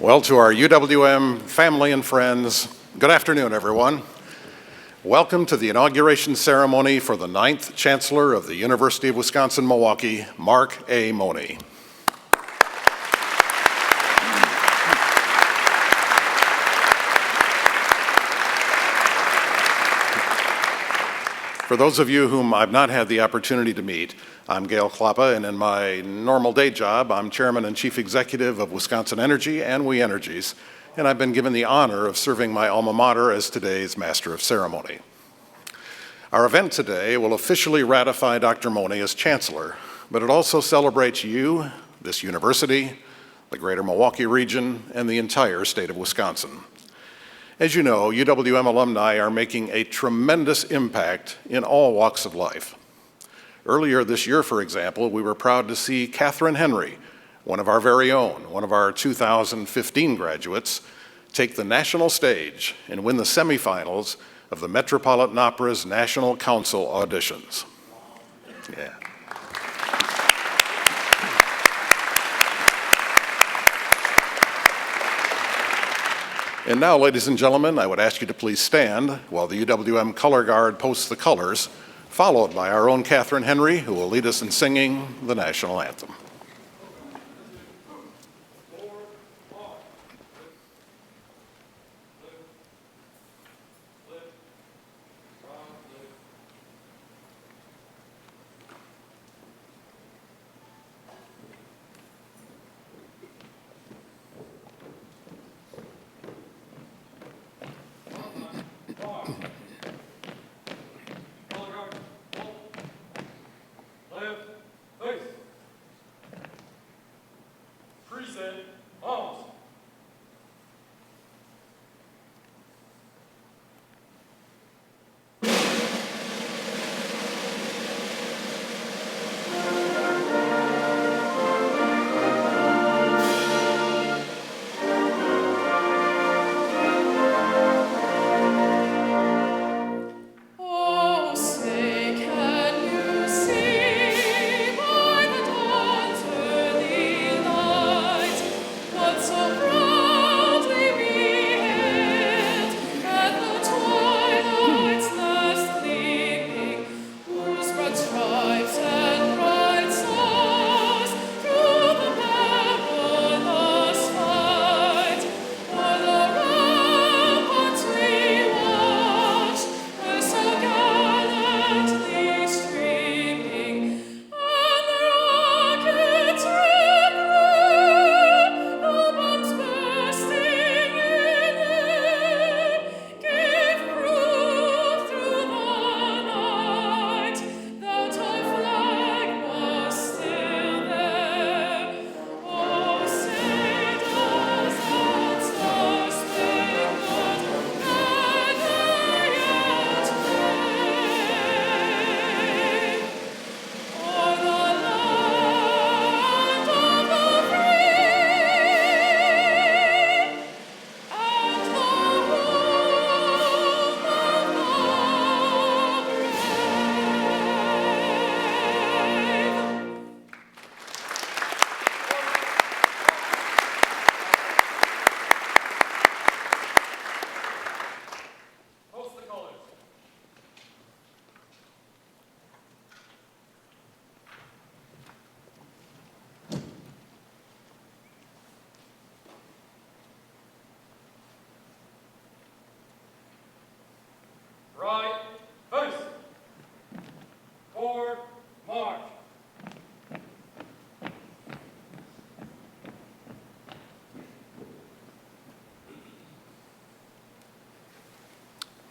Well, to our UWM family and friends, good afternoon, everyone. Welcome to the inauguration ceremony for the 9th Chancellor of the University of Wisconsin-Milwaukee, Mark A. Mone. For those of you whom I've not had the opportunity to meet, I'm Gail Klappa, and in my normal day job, I'm Chairman and Chief Executive of Wisconsin Energy and We Energies, and I've been given the honor of serving my alma mater as today's Master of Ceremony. Our event today will officially ratify Dr. Mone as Chancellor, but it also celebrates you, this university, the greater Milwaukee region, and the entire state of Wisconsin. As you know, UWM alumni are making a tremendous impact in all walks of life. Earlier this year, for example, we were proud to see Catherine Henry, one of our very own, one of our 2015 graduates, take the national stage and win the semifinals of the Metropolitan Opera's National Council auditions. Yeah. And now, ladies and gentlemen, I would ask you to please stand while the UWM Color Guard posts the colors, followed by our own Catherine Henry, who will lead us in singing the national anthem.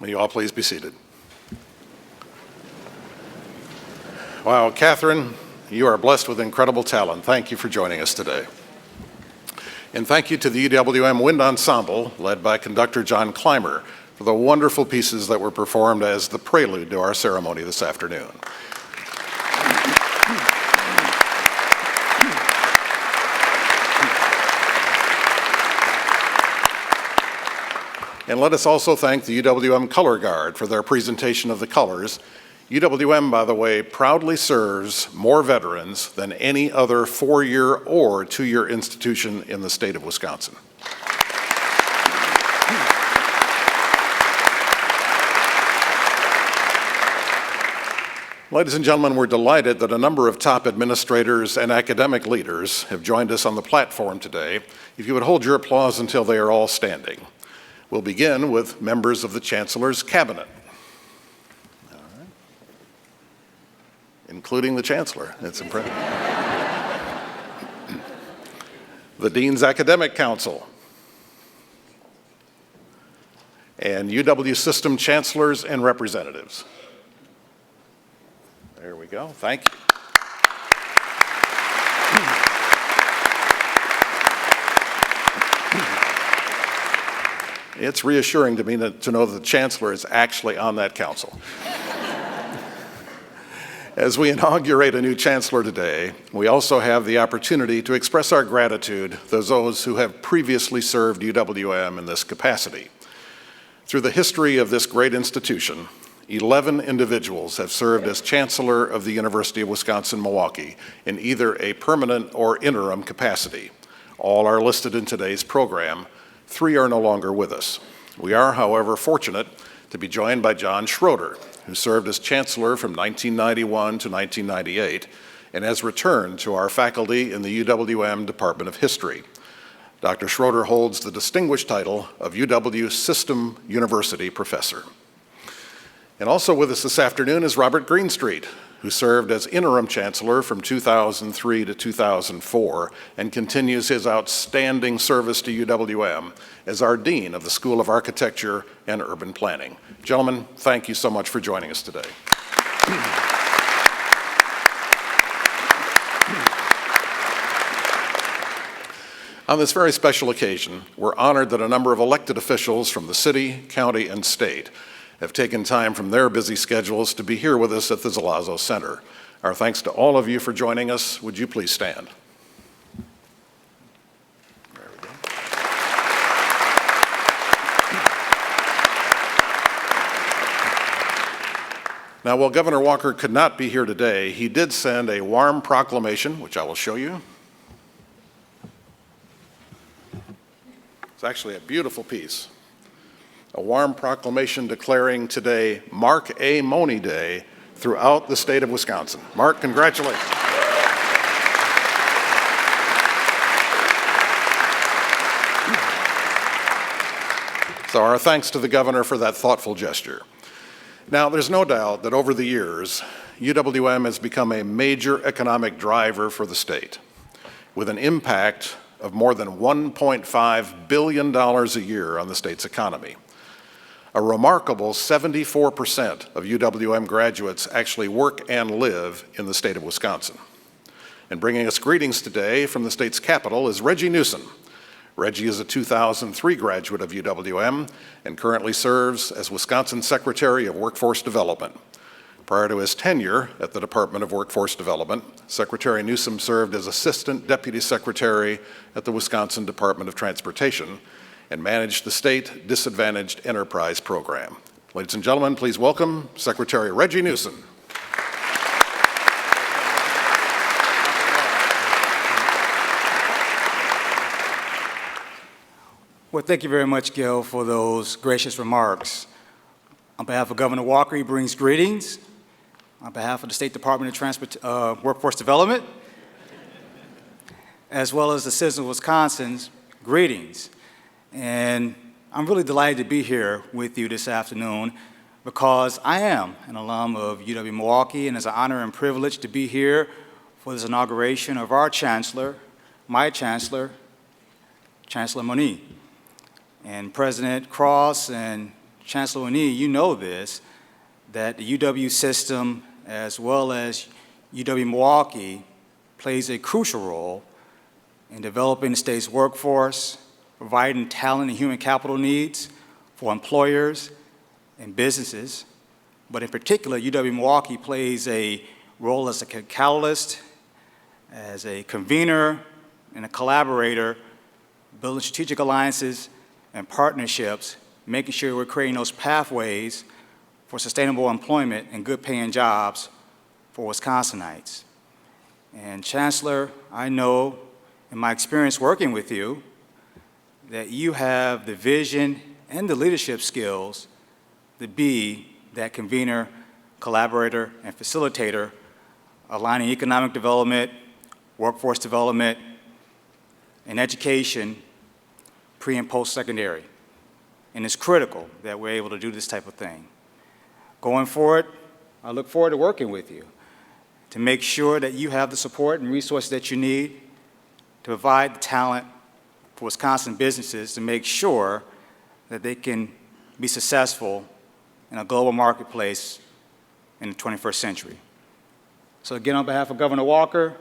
May you all please be seated. Wow, Catherine, you are blessed with incredible talent. Thank you for joining us today. And thank you to the UWM Wind Ensemble, led by conductor John Clymer, for the wonderful pieces that were performed as the prelude to our ceremony this afternoon. And let us also thank the UWM Color Guard for their presentation of the colors UWM, by the way, proudly serves more veterans than any other four-year or two-year institution in the state of Wisconsin. Ladies and gentlemen, we're delighted that a number of top administrators and academic leaders have joined us on the platform today. If you would hold your applause until they are all standing. We'll begin with members of the Chancellor's Cabinet, including the Chancellor. It's impressive. The Dean's Academic Council, and UW System Chancellors and Representatives. There we go. Thank you. It's reassuring to me to know that the Chancellor is actually on that council. As we inaugurate a new Chancellor today, we also have the opportunity to express our gratitude to those who have previously served UWM in this capacity. Through the history of this great institution, 11 individuals have served as Chancellor of the University of Wisconsin-Milwaukee in either a permanent or interim capacity. All are listed in today's program. 3 are no longer with us. We are, however, fortunate to be joined by John Schroeder, who served as Chancellor from 1991 to 1998 and has returned to our faculty in the UWM Department of History. Dr. Schroeder holds the distinguished title of UW System University Professor. And also with us this afternoon is Robert Greenstreet, who served as interim chancellor from 2003 to 2004 and continues his outstanding service to UWM as our dean of the School of Architecture and Urban Planning. Gentlemen, thank you so much for joining us today. On this very special occasion, we're honored that a number of elected officials from the city, county, and state have taken time from their busy schedules to be here with us at the Zalazzo Center. Our thanks to all of you for joining us. Would you please stand? There we go. Now, while Governor Walker could not be here today, he did send a warm proclamation, which I will show you. It's actually a beautiful piece. A warm proclamation declaring today Mark A. Mone Day throughout the state of Wisconsin. Mark, congratulations. So our thanks to the governor for that thoughtful gesture. Now, there's no doubt that over the years, UWM has become a major economic driver for the state, with an impact of more than $1.5 billion a year on the state's economy. A remarkable 74% of UWM graduates actually work and live in the state of Wisconsin. And bringing us greetings today from the state's capital is Reggie Newsom. Reggie is a 2003 graduate of UWM and currently serves as Wisconsin Secretary of Workforce Development. Prior to his tenure at the Department of Workforce Development, Secretary Newsom served as Assistant Deputy Secretary at the Wisconsin Department of Transportation and managed the State Disadvantaged Enterprise Program. Ladies and gentlemen, please welcome Secretary Reggie Newsom. Well, thank you very much, Gil, for those gracious remarks. On behalf of Governor Walker, he brings greetings. On behalf of the State Department of Workforce Development, as well as the citizens of Wisconsin's greetings. And I'm really delighted to be here with you this afternoon because I am an alum of UW-Milwaukee, and it's an honor and privilege to be here for this inauguration of our chancellor, my chancellor, Chancellor Mone. And President Cross and Chancellor Mone, you know this, that the UW system, as well as UW-Milwaukee, plays a crucial role in developing the state's workforce, providing talent and human capital needs for employers and businesses. But in particular, UW-Milwaukee plays a role as a catalyst, as a convener, and a collaborator, building strategic alliances and partnerships, making sure we're creating those pathways for sustainable employment and good-paying jobs for Wisconsinites. And Chancellor, I know in my experience working with you that you have the vision and the leadership skills to be that convener, collaborator, and facilitator, aligning economic development, workforce development, and education, pre- and post-secondary. And it's critical that we're able to do this type of thing. Going forward, I look forward to working with you to make sure that you have the support and resources that you need to provide the talent for Wisconsin businesses to make sure that they can be successful in a global marketplace in the 21st century. So again, on behalf of Governor Walker,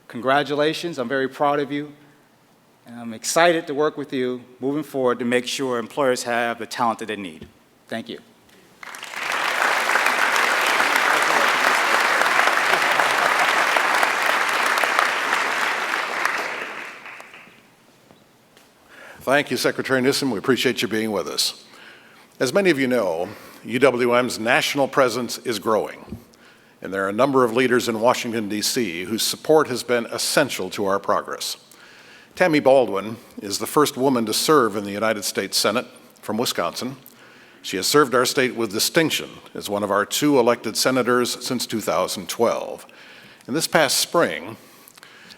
congratulations. I'm very proud of you. And I'm excited to work with you moving forward to make sure employers have the talent that they need. Thank you. Thank you, Secretary Newsom. We appreciate you being with us. As many of you know, UWM's national presence is growing, and there are a number of leaders in Washington, D.C. whose support has been essential to our progress. Tammy Baldwin is the first woman to serve in the United States Senate from Wisconsin. She has served our state with distinction as one of our 2 elected senators since 2012. And this past spring,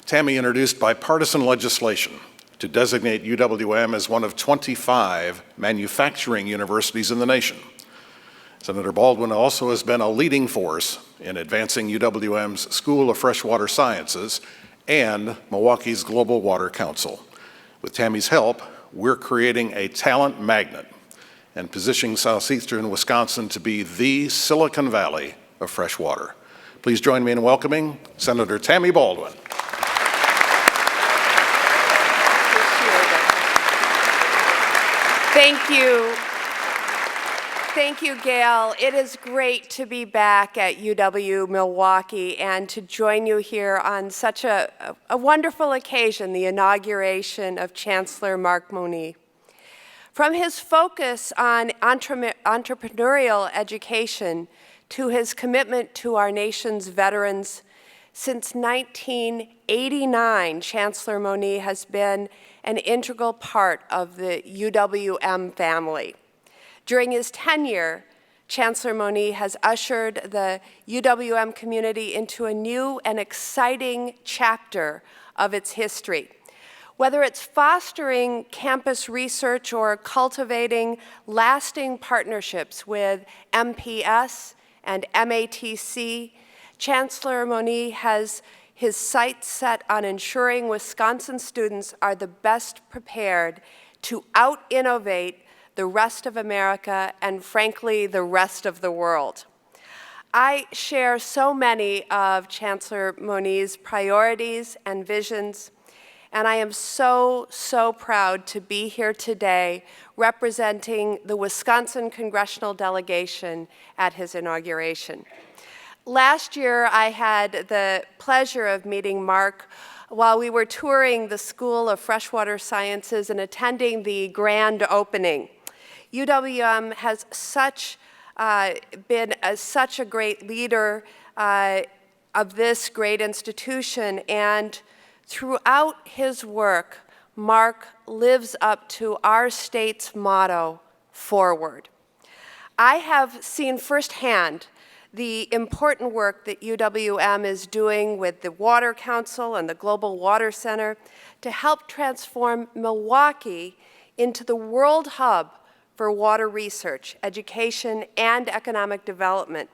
Tammy introduced bipartisan legislation to designate UWM as one of 25 manufacturing universities in the nation. Senator Baldwin also has been a leading force in advancing UWM's School of Freshwater Sciences and Milwaukee's Global Water Council. With Tammy's help, we're creating a talent magnet and positioning southeastern Wisconsin to be the Silicon Valley of fresh water. Please join me in welcoming Senator Tammy Baldwin. Thank you. Thank you, Gail. It is great to be back at UW-Milwaukee and to join you here on such a wonderful occasion, the inauguration of Chancellor Mark Mone. From his focus on entrepreneurial education to his commitment to our nation's veterans, since 1989, Chancellor Mone has been an integral part of the UWM family. During his tenure, Chancellor Mone has ushered the UWM community into a new and exciting chapter of its history. Whether it's fostering campus research or cultivating lasting partnerships with MPS and MATC, Chancellor Mone has his sights set on ensuring Wisconsin students are the best prepared to out-innovate the rest of America and, frankly, the rest of the world. I share so many of Chancellor Mone's priorities and visions, and I am so proud to be here today representing the Wisconsin congressional delegation at his inauguration. Last year, I had the pleasure of meeting Mark while we were touring the School of Freshwater Sciences and attending the grand opening. UWM has been such a great leader of this great institution, and throughout his work, Mark lives up to our state's motto, forward. I have seen firsthand the important work that UWM is doing with the Water Council and the Global Water Center to help transform Milwaukee into the world hub for water research, education, and economic development.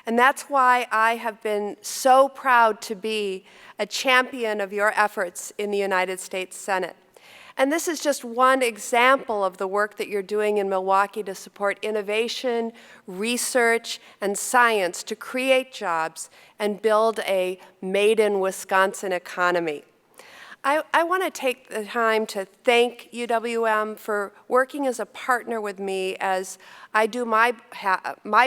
And that's why I have been so proud to be a champion of your efforts in the United States Senate. And this is just one example of the work that you're doing in Milwaukee to support innovation, research, and science to create jobs and build a made-in-Wisconsin economy. I want to take the time to thank UWM for working as a partner with me as I do my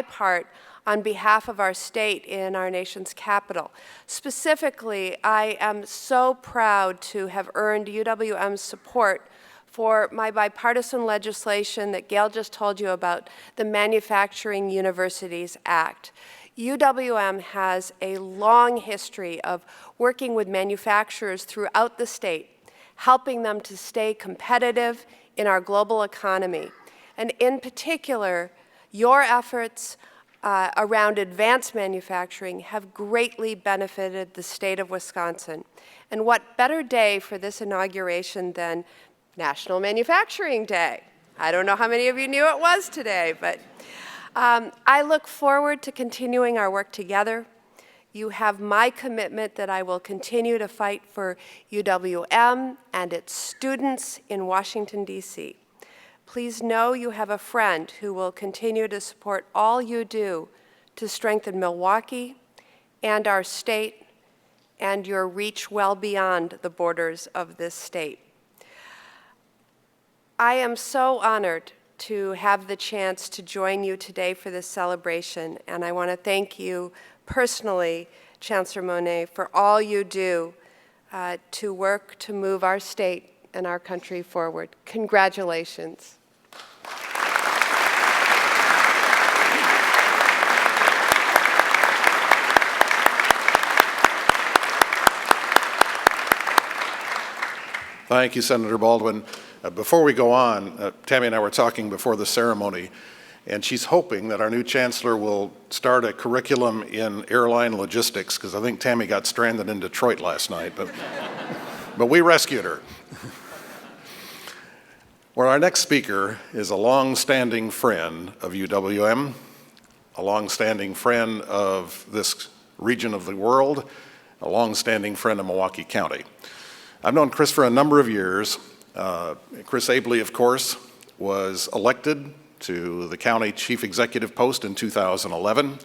part on behalf of our state in our nation's capital. Specifically, I am so proud to have earned UWM's support for my bipartisan legislation that Gail just told you about, the Manufacturing Universities Act. UWM has a long history of working with manufacturers throughout the state, helping them to stay competitive in our global economy. And in particular, your efforts around advanced manufacturing have greatly benefited the state of Wisconsin. And what better day for this inauguration than National Manufacturing Day? I don't know how many of you knew it was today, but I look forward to continuing our work together. You have my commitment that I will continue to fight for UWM and its students in Washington, D.C. Please know you have a friend who will continue to support all you do to strengthen Milwaukee and our state and your reach well beyond the borders of this state. I am so honored to have the chance to join you today for this celebration, and I want to thank you personally, Chancellor Mone, for all you do to work to move our state and our country forward. Congratulations. Thank you, Senator Baldwin. Before we go on, Tammy and I were talking before the ceremony, and she's hoping that our new chancellor will start a curriculum in airline logistics, because I think Tammy got stranded in Detroit last night, but we rescued her. Well, our next speaker is a long-standing friend of UWM, a long-standing friend of this region of the world, a long-standing friend of Milwaukee County. I've known Chris for a number of years. Chris Abele, of course, was elected to the county chief executive post in 2011.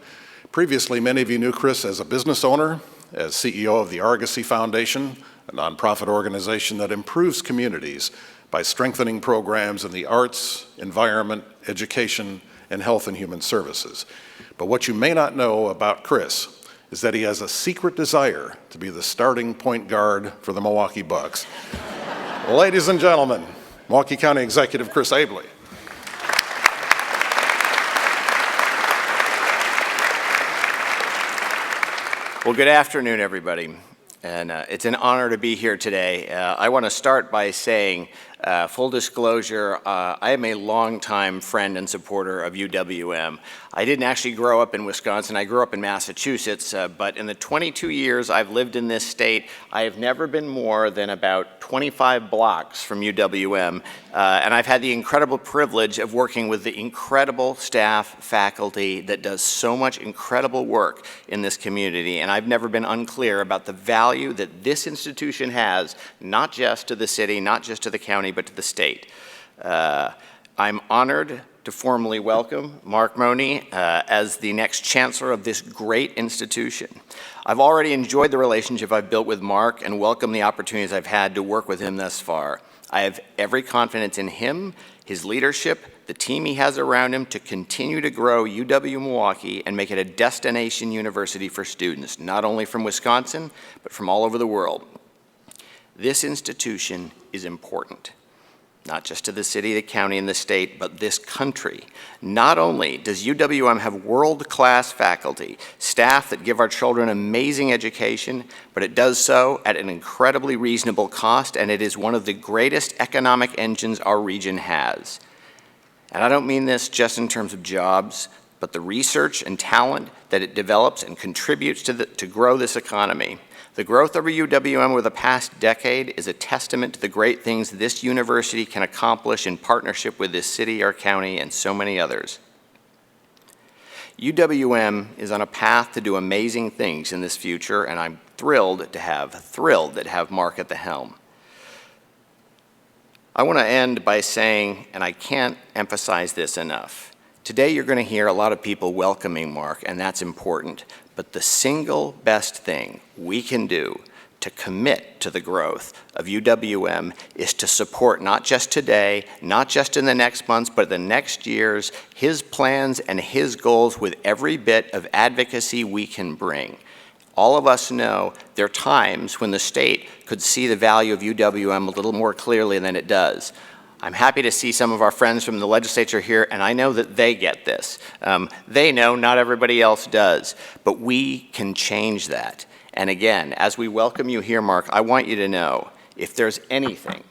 Previously, many of you knew Chris as a business owner, as CEO of the Argosy Foundation, a nonprofit organization that improves communities by strengthening programs in the arts, environment, education, and health and human services. But what you may not know about Chris is that he has a secret desire to be the starting point guard for the Milwaukee Bucks. Ladies and gentlemen, Milwaukee County Executive Chris Abele. Well, good afternoon, everybody. And it's an honor to be here today. I want to start by saying, full disclosure, I am a longtime friend and supporter of UWM. I didn't actually grow up in Wisconsin. I grew up in Massachusetts, but in the 22 years I've lived in this state, I have never been more than about 25 blocks from UWM, and I've had the incredible privilege of working with the incredible staff, faculty that does so much incredible work in this community, and I've never been unclear about the value that this institution has, not just to the city, not just to the county, but to the state. I'm honored to formally welcome Mark Mone as the next chancellor of this great institution. I've already enjoyed the relationship I've built with Mark and welcome the opportunities I've had to work with him thus far. I have every confidence in him, his leadership, the team he has around him to continue to grow UW-Milwaukee and make it a destination university for students, not only from Wisconsin, but from all over the world. This institution is important. Not just to the city, the county, and the state, but this country. Not only does UWM have world-class faculty, staff that give our children amazing education, but it does so at an incredibly reasonable cost, and it is one of the greatest economic engines our region has. And I don't mean this just in terms of jobs, but the research and talent that it develops and contributes to grow this economy. The growth of UWM over the past decade is a testament to the great things this university can accomplish in partnership with this city, our county, and so many others. UWM is on a path to do amazing things in this future, and I'm thrilled to have Mark at the helm. I want to end by saying, and I can't emphasize this enough, today you're going to hear a lot of people welcoming Mark, and that's important. But the single best thing we can do to commit to the growth of UWM is to support not just today, not just in the next months, but the next years, his plans and his goals with every bit of advocacy we can bring. All of us know there are times when the state could see the value of UWM a little more clearly than it does. I'm happy to see some of our friends from the legislature here, and I know that they get this. They know, not everybody else does, but we can change that. And again, as we welcome you here, Mark, I want you to know, if there's anything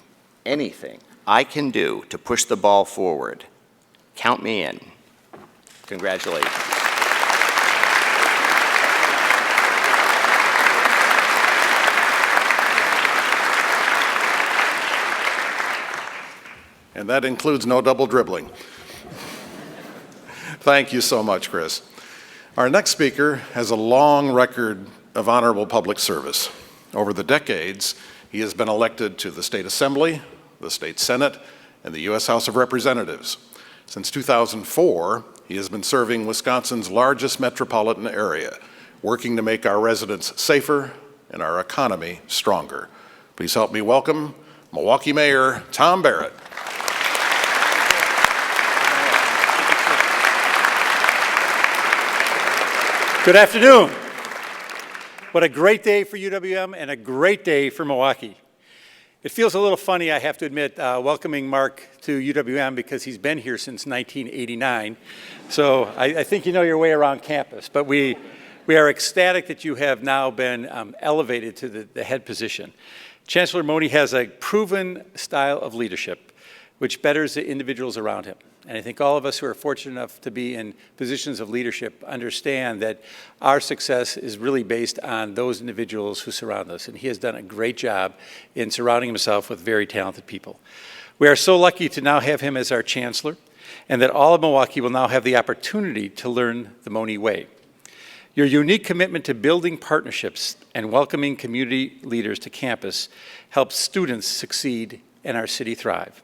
I can do to push the ball forward, count me in. Congratulations. And that includes no double dribbling. Thank you so much, Chris. Our next speaker has a long record of honorable public service. Over the decades, he has been elected to the State Assembly, the State Senate, and the U.S. House of Representatives. Since 2004, he has been serving Wisconsin's largest metropolitan area, working to make our residents safer and our economy stronger. Please help me welcome Milwaukee Mayor Tom Barrett. Good afternoon. What a great day for UWM and a great day for Milwaukee. It feels a little funny, I have to admit, welcoming Mark to UWM because he's been here since 1989. So I think you know your way around campus, but we are ecstatic that you have now been elevated to the head position. Chancellor Mone has a proven style of leadership which betters the individuals around him. And I think all of us who are fortunate enough to be in positions of leadership understand that our success is really based on those individuals who surround us. And he has done a great job in surrounding himself with very talented people. We are so lucky to now have him as our chancellor, and that all of Milwaukee will now have the opportunity to learn the Mone way. Your unique commitment to building partnerships and welcoming community leaders to campus helps students succeed and our city thrive.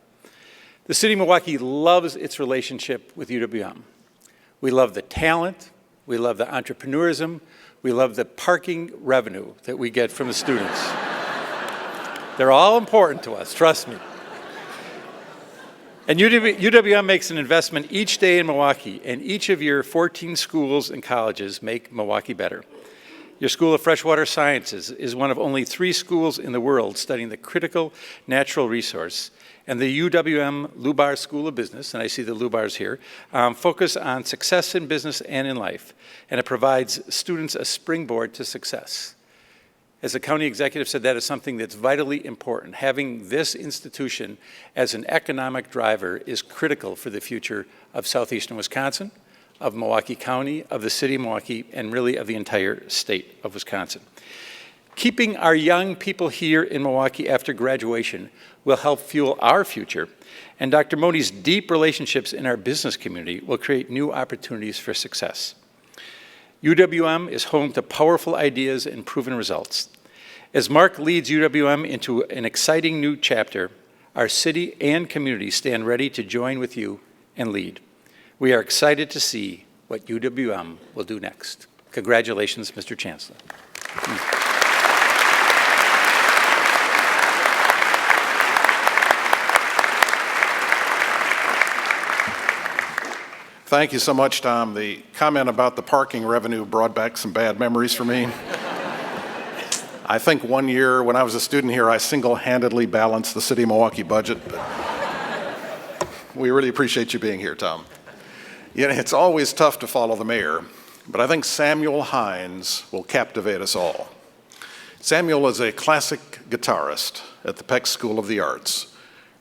The city of Milwaukee loves its relationship with UWM. We love the talent, we love the entrepreneurism, we love the parking revenue that we get from the students. They're all important to us, trust me. And UWM makes an investment each day in Milwaukee, and each of your 14 schools and colleges make Milwaukee better. Your School of Freshwater Sciences is one of only 3 schools in the world studying the critical natural resource. And the UWM Lubar School of Business, and I see the Lubars here, focus on success in business and in life. And it provides students a springboard to success. As the county executive said, that is something that's vitally important. Having this institution as an economic driver is critical for the future of southeastern Wisconsin, of Milwaukee County, of the city of Milwaukee, and really of the entire state of Wisconsin. Keeping our young people here in Milwaukee after graduation will help fuel our future, and Dr. Mone's deep relationships in our business community will create new opportunities for success. UWM is home to powerful ideas and proven results. As Mark leads UWM into an exciting new chapter, our city and community stand ready to join with you and lead. We are excited to see what UWM will do next. Congratulations, Mr. Chancellor. Thank you so much, Tom. The comment about the parking revenue brought back some bad memories for me. I think one year when I was a student here, I single-handedly balanced the city of Milwaukee budget. But we really appreciate you being here, Tom. You know, it's always tough to follow the mayor, but I think Samuel Hines will captivate us all. Samuel is a classic guitarist at the Peck School of the Arts.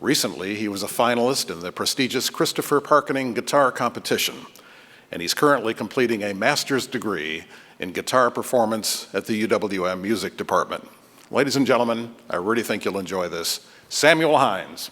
Recently, he was a finalist in the prestigious Christopher Parkening Guitar Competition, and he's currently completing a master's degree in guitar performance at the UWM Music Department. Ladies and gentlemen, I really think you'll enjoy this. Samuel Hines.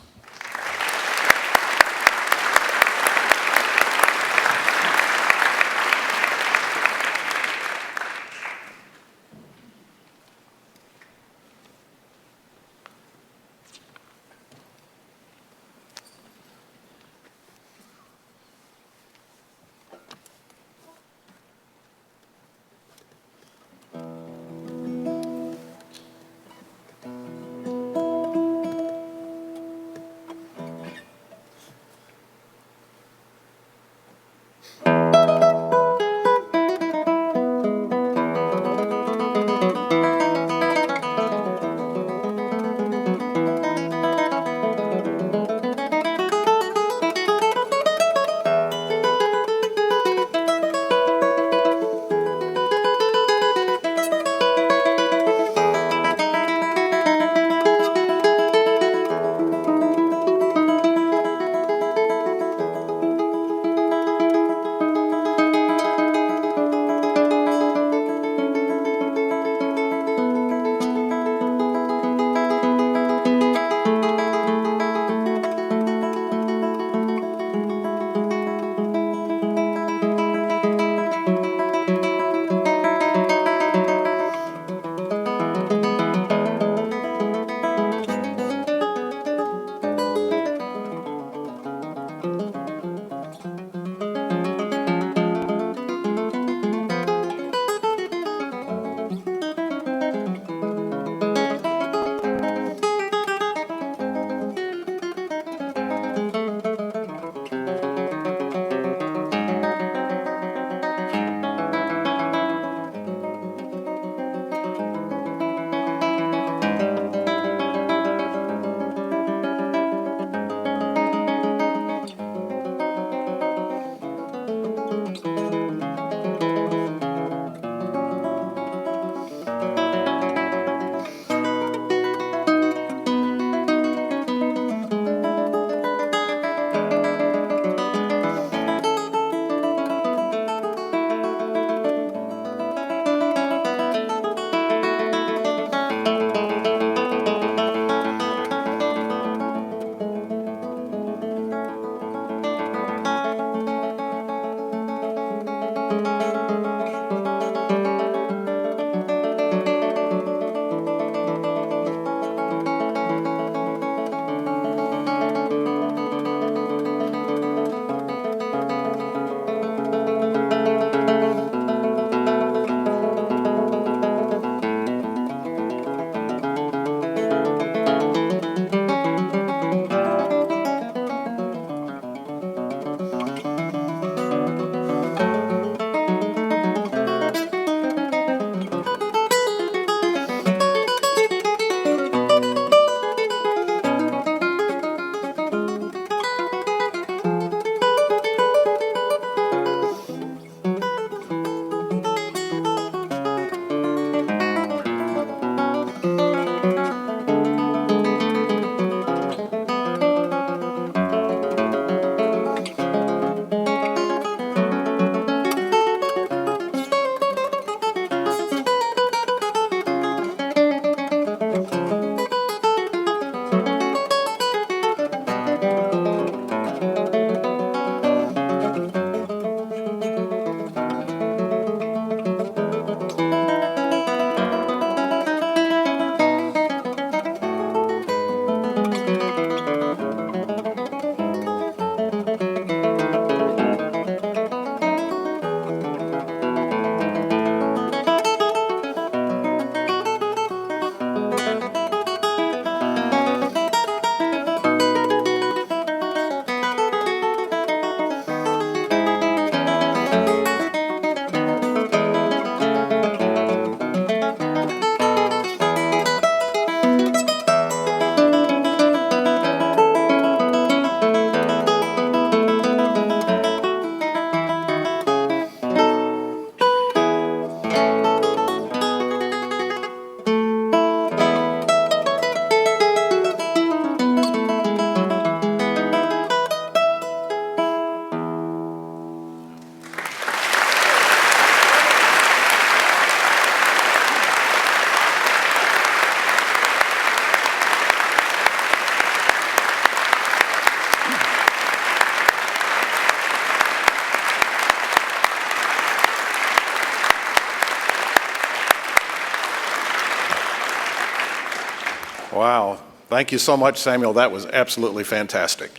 Wow. Thank you so much, Samuel. That was absolutely fantastic.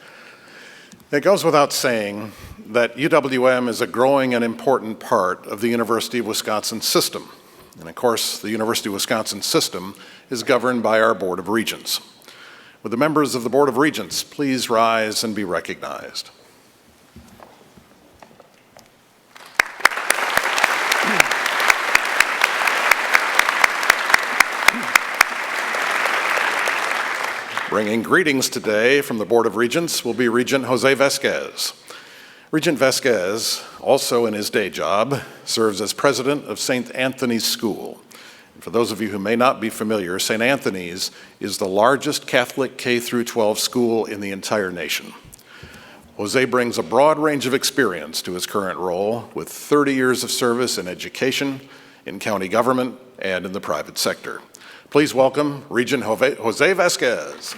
It goes without saying that UWM is a growing and important part of the University of Wisconsin system. And of course, the University of Wisconsin system is governed by our Board of Regents. Would the members of the Board of Regents please rise and be recognized? Bringing greetings today from the Board of Regents will be Regent Jose Vasquez. Regent Vasquez, also in his day job, serves as president of St. Anthony's School. And for those of you who may not be familiar, St. Anthony's is the largest Catholic K-12 school in the entire nation. Jose brings a broad range of experience to his current role, with 30 years of service in education, in county government, and in the private sector. Please welcome Regent Jose Vasquez.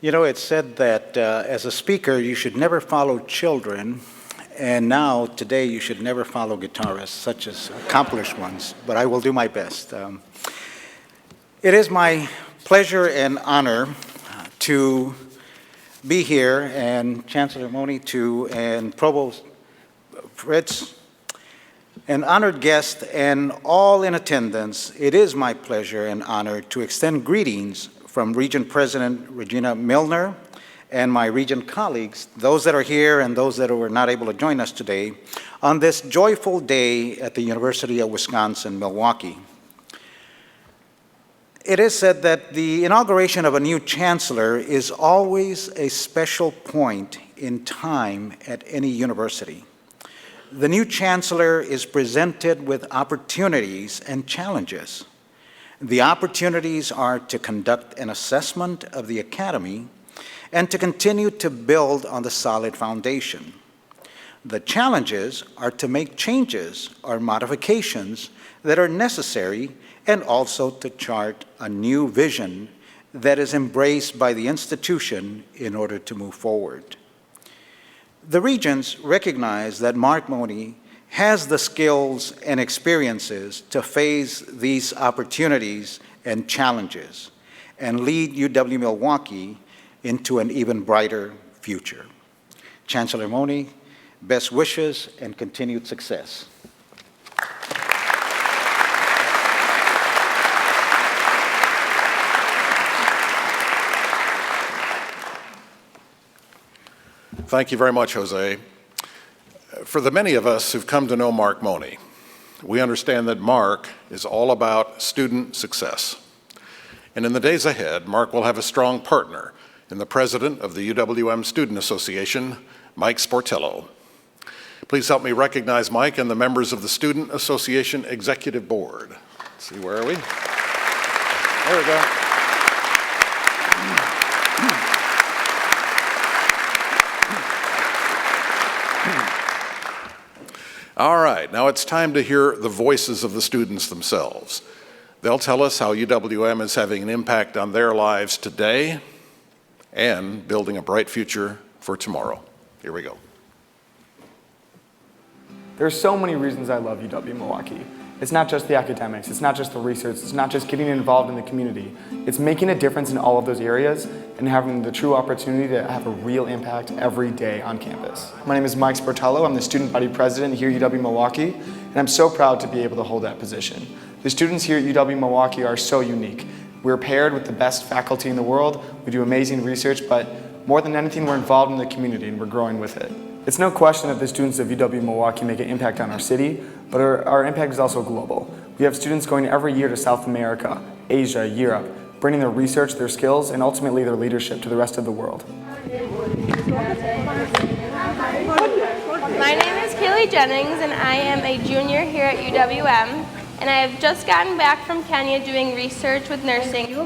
You know, it's said that as a speaker, you should never follow children, and now, today, you should never follow guitarists, such as accomplished ones, but I will do my best. It is my pleasure and honor to be here, and Chancellor Mone and Provost Fritz, an honored guest, and all in attendance. It is my pleasure and honor to extend greetings from Regent President Regina Milner and my Regent colleagues, those that are here and those that were not able to join us today, on this joyful day at the University of Wisconsin-Milwaukee. It is said that the inauguration of a new chancellor is always a special point in time at any university. The new chancellor is presented with opportunities and challenges. The opportunities are to conduct an assessment of the academy and to continue to build on the solid foundation. The challenges are to make changes or modifications that are necessary, and also to chart a new vision that is embraced by the institution in order to move forward. The Regents recognize that Mark Mone has the skills and experiences to face these opportunities and challenges and lead UW-Milwaukee into an even brighter future. Chancellor Mone, best wishes and continued success. Thank you very much, Jose. For the many of us who've come to know Mark Mone, we understand that Mark is all about student success. And in the days ahead, Mark will have a strong partner in the president of the UWM Student Association, Mike Sportello. Please help me recognize Mike and the members of the Student Association Executive Board. Let's see, where are we? There we go. All right, now it's time to hear the voices of the students themselves. They'll tell us how UWM is having an impact on their lives today and building a bright future for tomorrow. Here we go. There's so many reasons I love UW-Milwaukee. It's not just the academics, it's not just the research, it's not just getting involved in the community. It's making a difference in all of those areas and having the true opportunity to have a real impact every day on campus. My name is Mike Sportello. I'm the student body president here at UW-Milwaukee, and I'm so proud to be able to hold that position. The students here at UW-Milwaukee are so unique. We're paired with the best faculty in the world, we do amazing research, but more than anything, we're involved in the community and we're growing with it. It's no question that the students of UW-Milwaukee make an impact on our city, but our impact is also global. We have students going every year to South America, Asia, Europe, bringing their research, their skills, and ultimately their leadership to the rest of the world. My name is Kaylee Jennings, and I am a junior here at UWM, and I have just gotten back from Kenya doing research with nursing.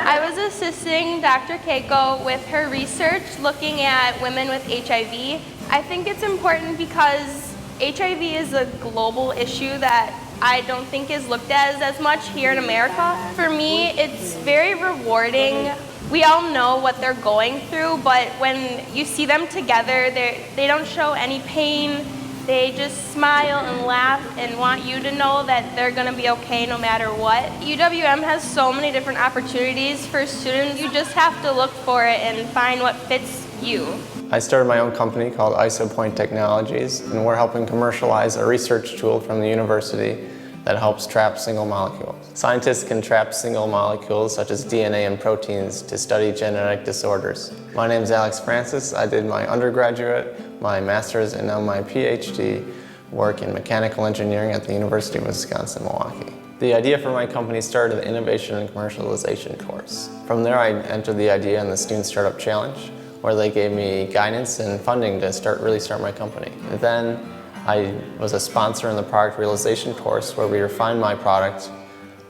I was assisting Dr. Keiko with her research looking at women with HIV. I think it's important because HIV is a global issue that I don't think is looked at as much here in America. For me, it's very rewarding we all know what they're going through, but when you see them together, they don't show any pain. They just smile and laugh and want you to know that they're going to be okay no matter what. UWM has so many different opportunities for students. You just have to look for it and find what fits you. I started my own company called IsoPoint Technologies, and we're helping commercialize a research tool from the university that helps trap single molecules. Scientists can trap single molecules such as DNA and proteins to study genetic disorders. My name is Alex Francis. I did my undergraduate, my master's, and now my Ph.D. work in mechanical engineering at the University of Wisconsin-Milwaukee. The idea for my company started the Innovation and Commercialization course. From there, I entered the Idea and the Student Startup Challenge, where they gave me guidance and funding to really start my company. And then I was a sponsor in the Product Realization course, where we refined my product,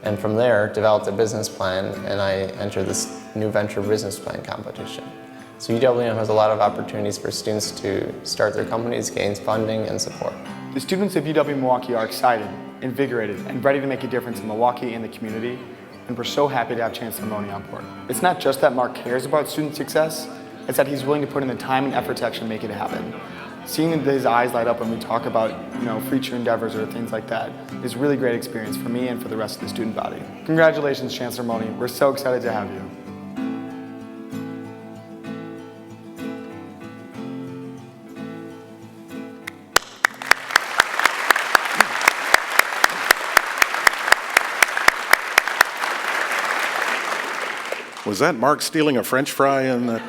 and from there developed a business plan, and I entered this new venture business plan competition. So UWM has a lot of opportunities for students to start their companies, gain funding, and support. The students of UW-Milwaukee are excited, invigorated, and ready to make a difference in Milwaukee and the community, and we're so happy to have Chancellor Mone on board. It's not just that Mark cares about student success, it's that he's willing to put in the time and effort to actually make it happen. Seeing his eyes light up when we talk about future endeavors or things like that is a really great experience for me and for the rest of the student body. Congratulations, Chancellor Mone. We're so excited to have you. Was that Mark stealing a French fry in that?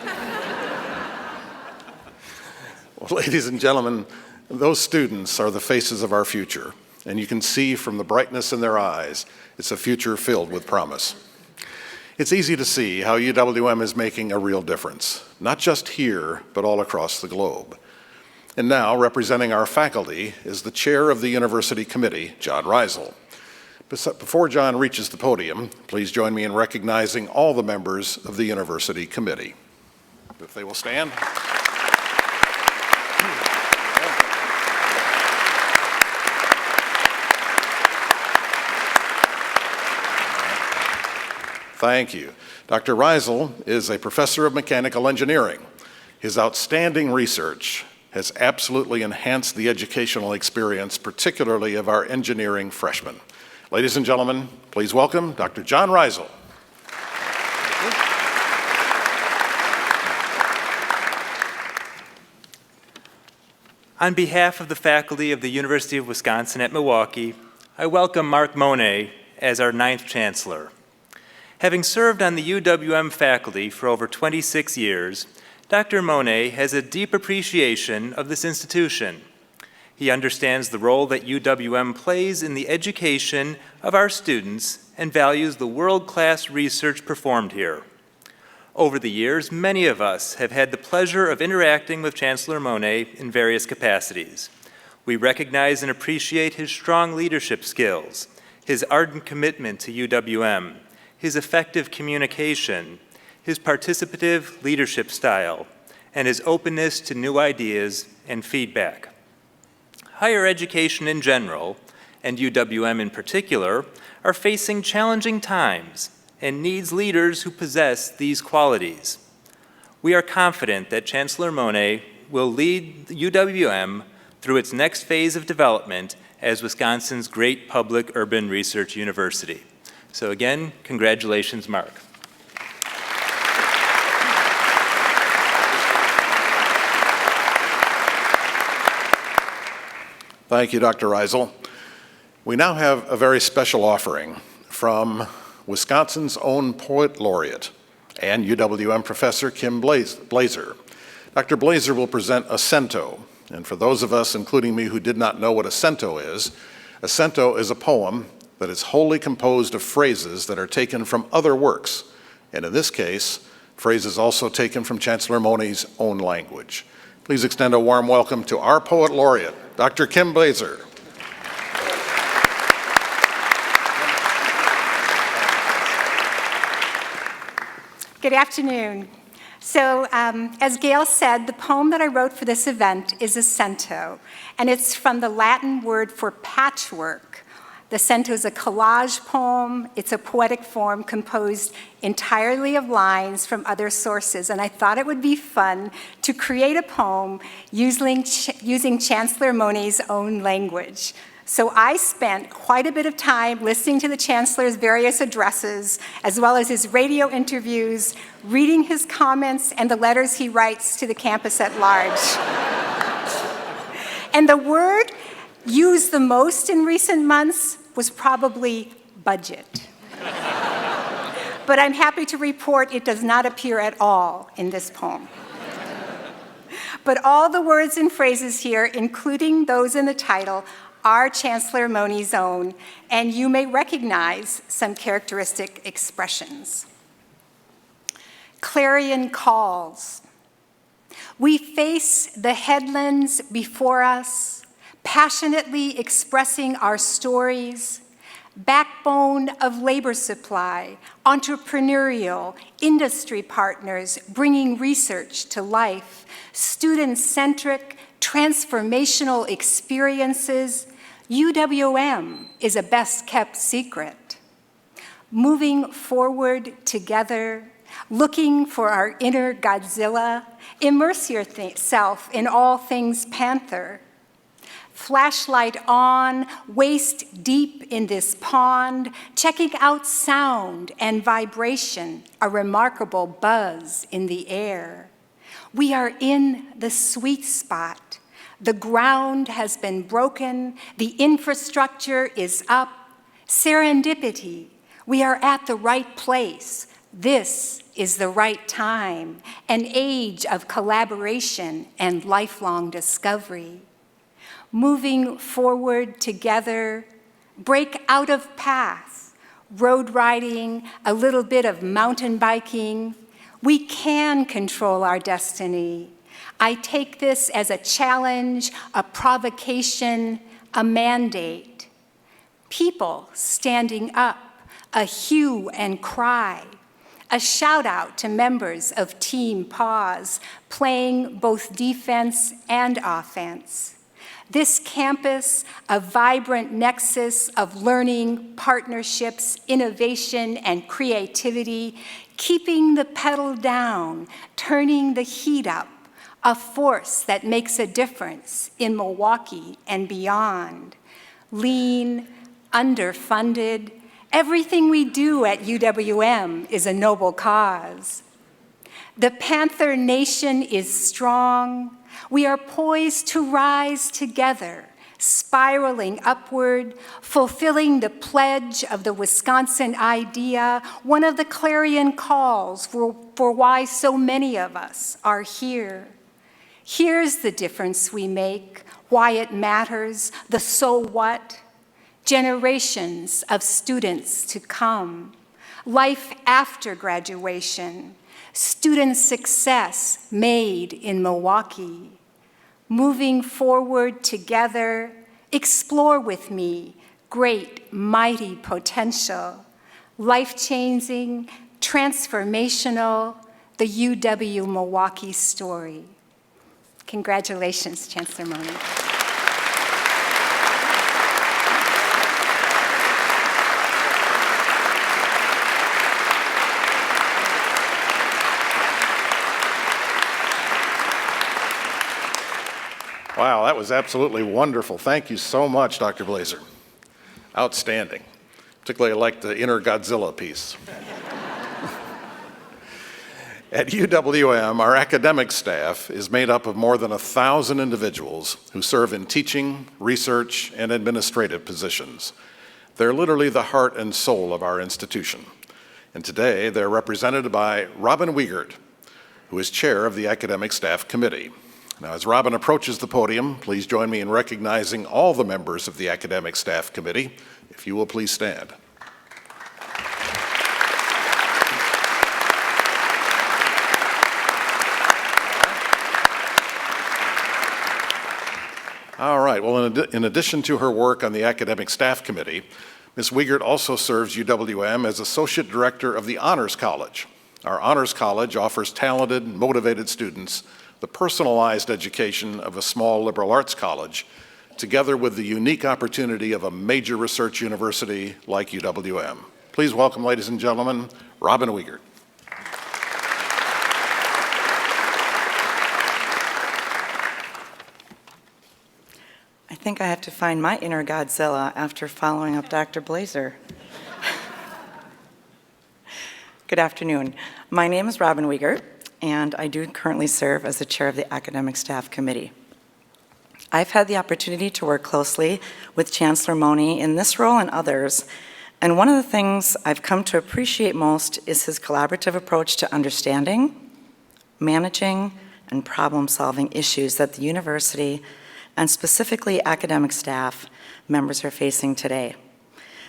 Well, ladies and gentlemen, those students are the faces of our future, and you can see from the brightness in their eyes, it's a future filled with promise. It's easy to see how UWM is making a real difference, not just here, but all across the globe. And now, representing our faculty is the chair of the University Committee, John Reisel. Before John reaches the podium, please join me in recognizing all the members of the University Committee. If they will stand. Thank you. Dr. Reisel is a professor of mechanical engineering. His outstanding research has absolutely enhanced the educational experience, particularly of our engineering freshmen. Ladies and gentlemen, please welcome Dr. John Reisel. On behalf of the faculty of the University of Wisconsin at Milwaukee, I welcome Mark Mone as our 9th Chancellor. Having served on the UWM faculty for over 26 years, Dr. Mone has a deep appreciation of this institution. He understands the role that UWM plays in the education of our students and values the world-class research performed here. Over the years, many of us have had the pleasure of interacting with Chancellor Mone in various capacities. We recognize and appreciate his strong leadership skills, his ardent commitment to UWM, his effective communication, his participative leadership style, and his openness to new ideas and feedback. Higher education in general, and UWM in particular, are facing challenging times and needs leaders who possess these qualities. We are confident that Chancellor Mone will lead UWM through its next phase of development as Wisconsin's great public urban research university. So again, congratulations, Mark. Thank you, Dr. Reisel. We now have a very special offering from Wisconsin's own Poet Laureate and UWM Professor Kim Blazer. Dr. Blazer will present a cento, and for those of us, including me, who did not know what a cento is a poem that is wholly composed of phrases that are taken from other works, and in this case, phrases also taken from Chancellor Mone's own language. Please extend a warm welcome to our Poet Laureate, Dr. Kim Blazer. Good afternoon. So, as Gail said, the poem that I wrote for this event is a cento, and it's from the Latin word for patchwork. The cento is a collage poem. It's a poetic form composed entirely of lines from other sources, and I thought it would be fun to create a poem using Chancellor Mone's own language. So I spent quite a bit of time listening to the Chancellor's various addresses, as well as his radio interviews, reading his comments and the letters he writes to the campus at large. And the word used the most in recent months was probably budget. But I'm happy to report it does not appear at all in this poem. But all the words and phrases here, including those in the title, are Chancellor Mone's own, and you may recognize some characteristic expressions. Clarion calls. We face the headlands before us, passionately expressing our stories, backbone of labor supply, entrepreneurial, industry partners bringing research to life, student-centric, transformational experiences. UWM is a best-kept secret. Moving forward together, looking for our inner Godzilla, immerse yourself in all things Panther. Flashlight on, waist deep in this pond, checking out sound and vibration, a remarkable buzz in the air. We are in the sweet spot. The ground has been broken, the infrastructure is up. Serendipity, we are at the right place. This is the right time, an age of collaboration and lifelong discovery. Moving forward together, break out of path, road riding, a little bit of mountain biking. We can control our destiny. I take this as a challenge, a provocation, a mandate. People standing up, a hue and cry, a shout out to members of Team Pause, playing both defense and offense. This campus, a vibrant nexus of learning, partnerships, innovation, and creativity, keeping the pedal down, turning the heat up, a force that makes a difference in Milwaukee and beyond. Lean, underfunded, everything we do at UWM is a noble cause. The Panther Nation is strong. We are poised to rise together, spiraling upward, fulfilling the pledge of the Wisconsin idea, one of the clarion calls for why so many of us are here. Here's the difference we make, why it matters, the so what. Generations of students to come, life after graduation, student success made in Milwaukee. Moving forward together, explore with me great, mighty potential, life-changing, transformational, the UW-Milwaukee story. Congratulations, Chancellor Mone. Wow, that was absolutely wonderful. Thank you so much, Dr. Blazer. Outstanding. Particularly I like the inner Godzilla piece. At UWM, our academic staff is made up of more than 1,000 individuals who serve in teaching, research, and administrative positions. They're literally the heart and soul of our institution. And today, they're represented by Robin Wiegert, who is chair of the Academic Staff Committee. Now, as Robin approaches the podium, please join me in recognizing all the members of the Academic Staff Committee. If you will please stand. All right, well, in addition to her work on the Academic Staff Committee, Ms. Wiegert also serves UWM as Associate Director of the Honors College. Our Honors College offers talented, motivated students the personalized education of a small liberal arts college, together with the unique opportunity of a major research university like UWM. Please welcome, ladies and gentlemen, Robin Wiegert. I think I have to find my inner Godzilla after following up Dr. Blazer. Good afternoon. My name is Robin Wiegert, and I do currently serve as the chair of the Academic Staff Committee. I've had the opportunity to work closely with Chancellor Mone in this role and others, and one of the things I've come to appreciate most is his collaborative approach to understanding, managing, and problem-solving issues that the university, and specifically academic staff members, are facing today.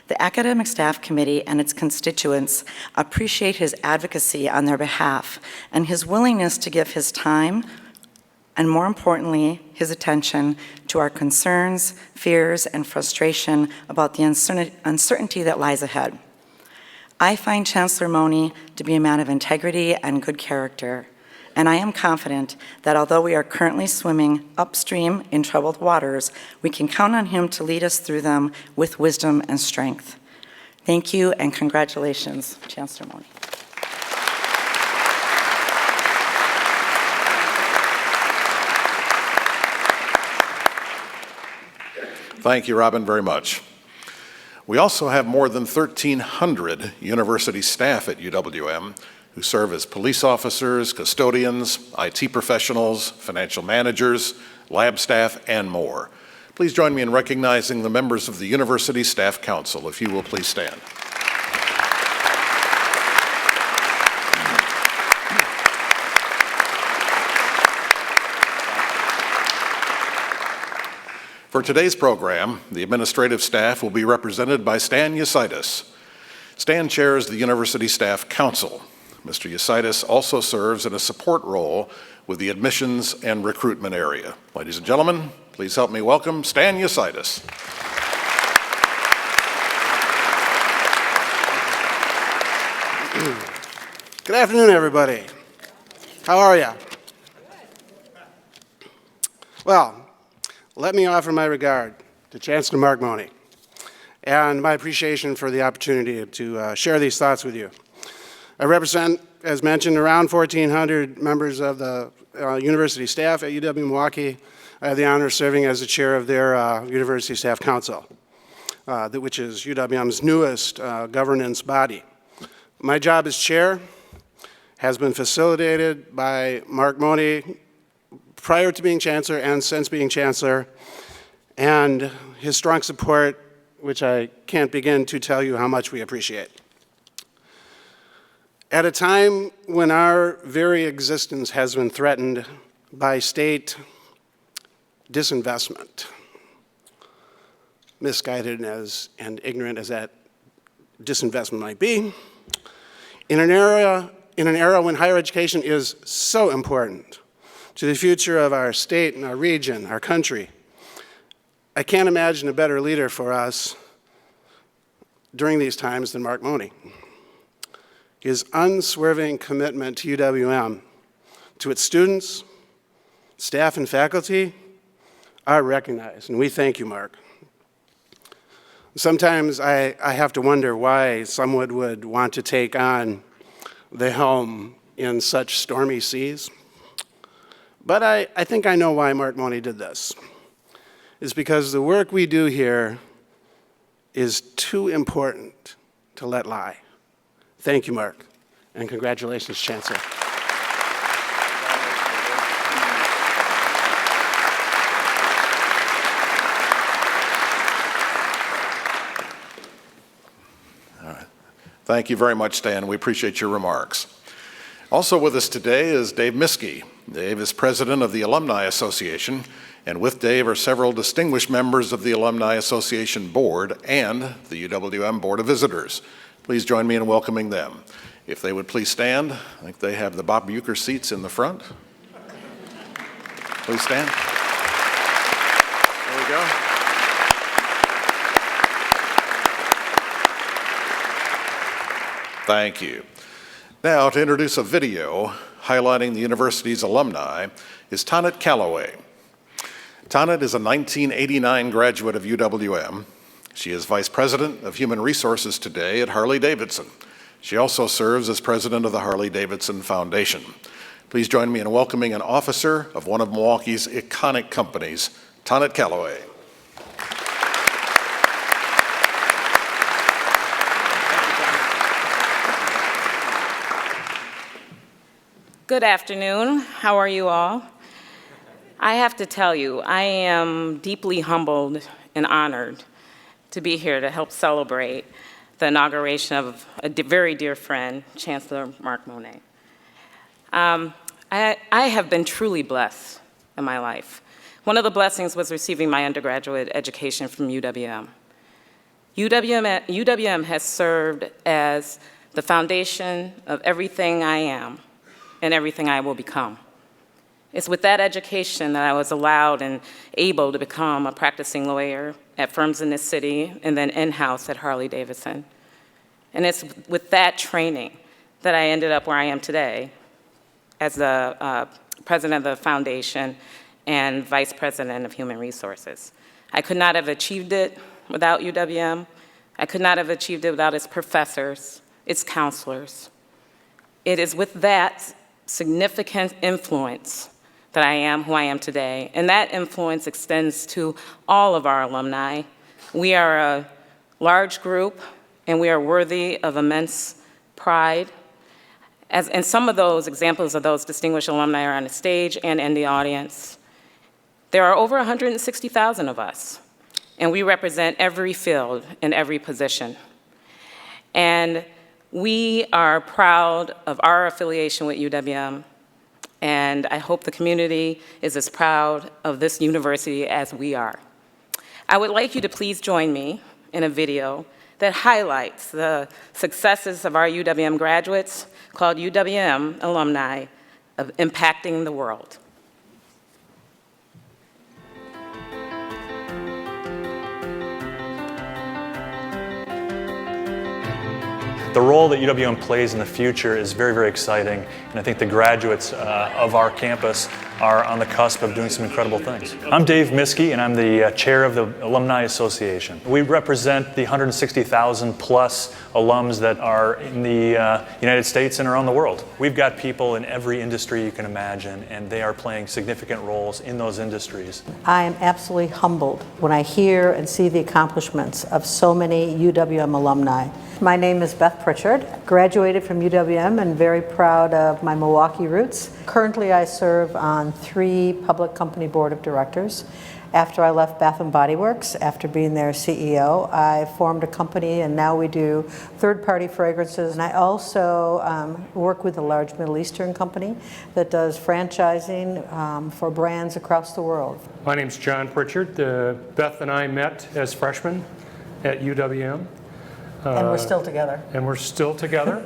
The Academic Staff Committee and its constituents appreciate his advocacy on their behalf and his willingness to give his time and, more importantly, his attention to our concerns, fears, and frustration about the uncertainty that lies ahead. I find Chancellor Mone to be a man of integrity and good character, and I am confident that although we are currently swimming upstream in troubled waters, we can count on him to lead us through them with wisdom and strength. Thank you, and congratulations, Chancellor Mone. Thank you, Robin, very much. We also have more than 1,300 university staff at UWM who serve as police officers, custodians, IT professionals, financial managers, lab staff, and more. Please join me in recognizing the members of the University Staff Council, if you will please stand. For today's program, the administrative staff will be represented by Stan Yasitis. Stan chairs the University Staff Council. Mr. Yasitis also serves in a support role with the admissions and recruitment area. Ladies and gentlemen, please help me welcome Stan Yasitis. Good afternoon, everybody. How are you? Well, let me offer my regard to Chancellor Mark Mone and my appreciation for the opportunity to share these thoughts with you. I represent, as mentioned, around 1,400 members of the university staff at UW-Milwaukee. I have the honor of serving as the chair of their University Staff Council, which is UWM's newest governance body. My job as chair has been facilitated by Mark Mone prior to being chancellor and since being chancellor, and his strong support, which I can't begin to tell you how much we appreciate. At a time when our very existence has been threatened by state disinvestment, misguided and ignorant as that disinvestment might be, in an era when higher education is so important to the future of our state and our region, our country, I can't imagine a better leader for us during these times than Mark Mone. His unswerving commitment to UWM, to its students, staff, and faculty are recognized, and we thank you, Mark. Sometimes I have to wonder why someone would want to take on the helm in such stormy seas. But I think I know why Mark Mone did this. It's because the work we do here is too important to let lie. Thank you, Mark, and congratulations, Chancellor. All right. Thank you very much, Stan. We appreciate your remarks. Also with us today is Dave Miskey. Dave is president of the Alumni Association, and with Dave are several distinguished members of the Alumni Association Board and the UWM Board of Visitors. Please join me in welcoming them. If they would please stand. I think they have the Bob Bucher seats in the front. Please stand. There we go. Thank you. Now, to introduce a video highlighting the university's alumni is Tonnet Calloway. Tanit is a 1989 graduate of UWM. She is Vice President of Human Resources today at Harley-Davidson. She also serves as President of the Harley-Davidson Foundation. Please join me in welcoming an officer of one of Milwaukee's iconic companies, Tanit Calloway. Good afternoon. How are you all? I have to tell you, I am deeply humbled and honored to be here to help celebrate the inauguration of a very dear friend, Chancellor Mark Mone. I have been truly blessed in my life. One of the blessings was receiving my undergraduate education from UWM. UWM has served as the foundation of everything I am and everything I will become. It's with that education that I was allowed and able to become a practicing lawyer at firms in this city and then in-house at Harley-Davidson. And it's with that training that I ended up where I am today as the president of the foundation and vice president of human resources. I could not have achieved it without UWM. I could not have achieved it without its professors, its counselors. It is with that significant influence that I am who I am today, and that influence extends to all of our alumni. We are a large group, and we are worthy of immense pride. And some of those examples of those distinguished alumni are on the stage and in the audience. There are over 160,000 of us, and we represent every field and every position. And we are proud of our affiliation with UWM, and I hope the community is as proud of this university as we are. I would like you to please join me in a video that highlights the successes of our UWM graduates called UWM Alumni of Impacting the World. The role that UWM plays in the future is very, very exciting, and I think the graduates of our campus are on the cusp of doing some incredible things. I'm Dave Miskey, and I'm the chair of the Alumni Association. We represent the 160,000 plus alums that are in the United States and around the world. We've got people in every industry you can imagine, and they are playing significant roles in those industries. I am absolutely humbled when I hear and see the accomplishments of so many UWM alumni. My name is Beth Pritchard, graduated from UWM and very proud of my Milwaukee roots. Currently I serve on 3 public company board of directors. After I left Bath & Body Works, after being their CEO, I formed a company and now we do third-party fragrances. And I also work with a large Middle Eastern company that does franchising for brands across the world. My name's John Pritchard. Beth and I met as freshmen at UWM. And we're still together. And we're still together.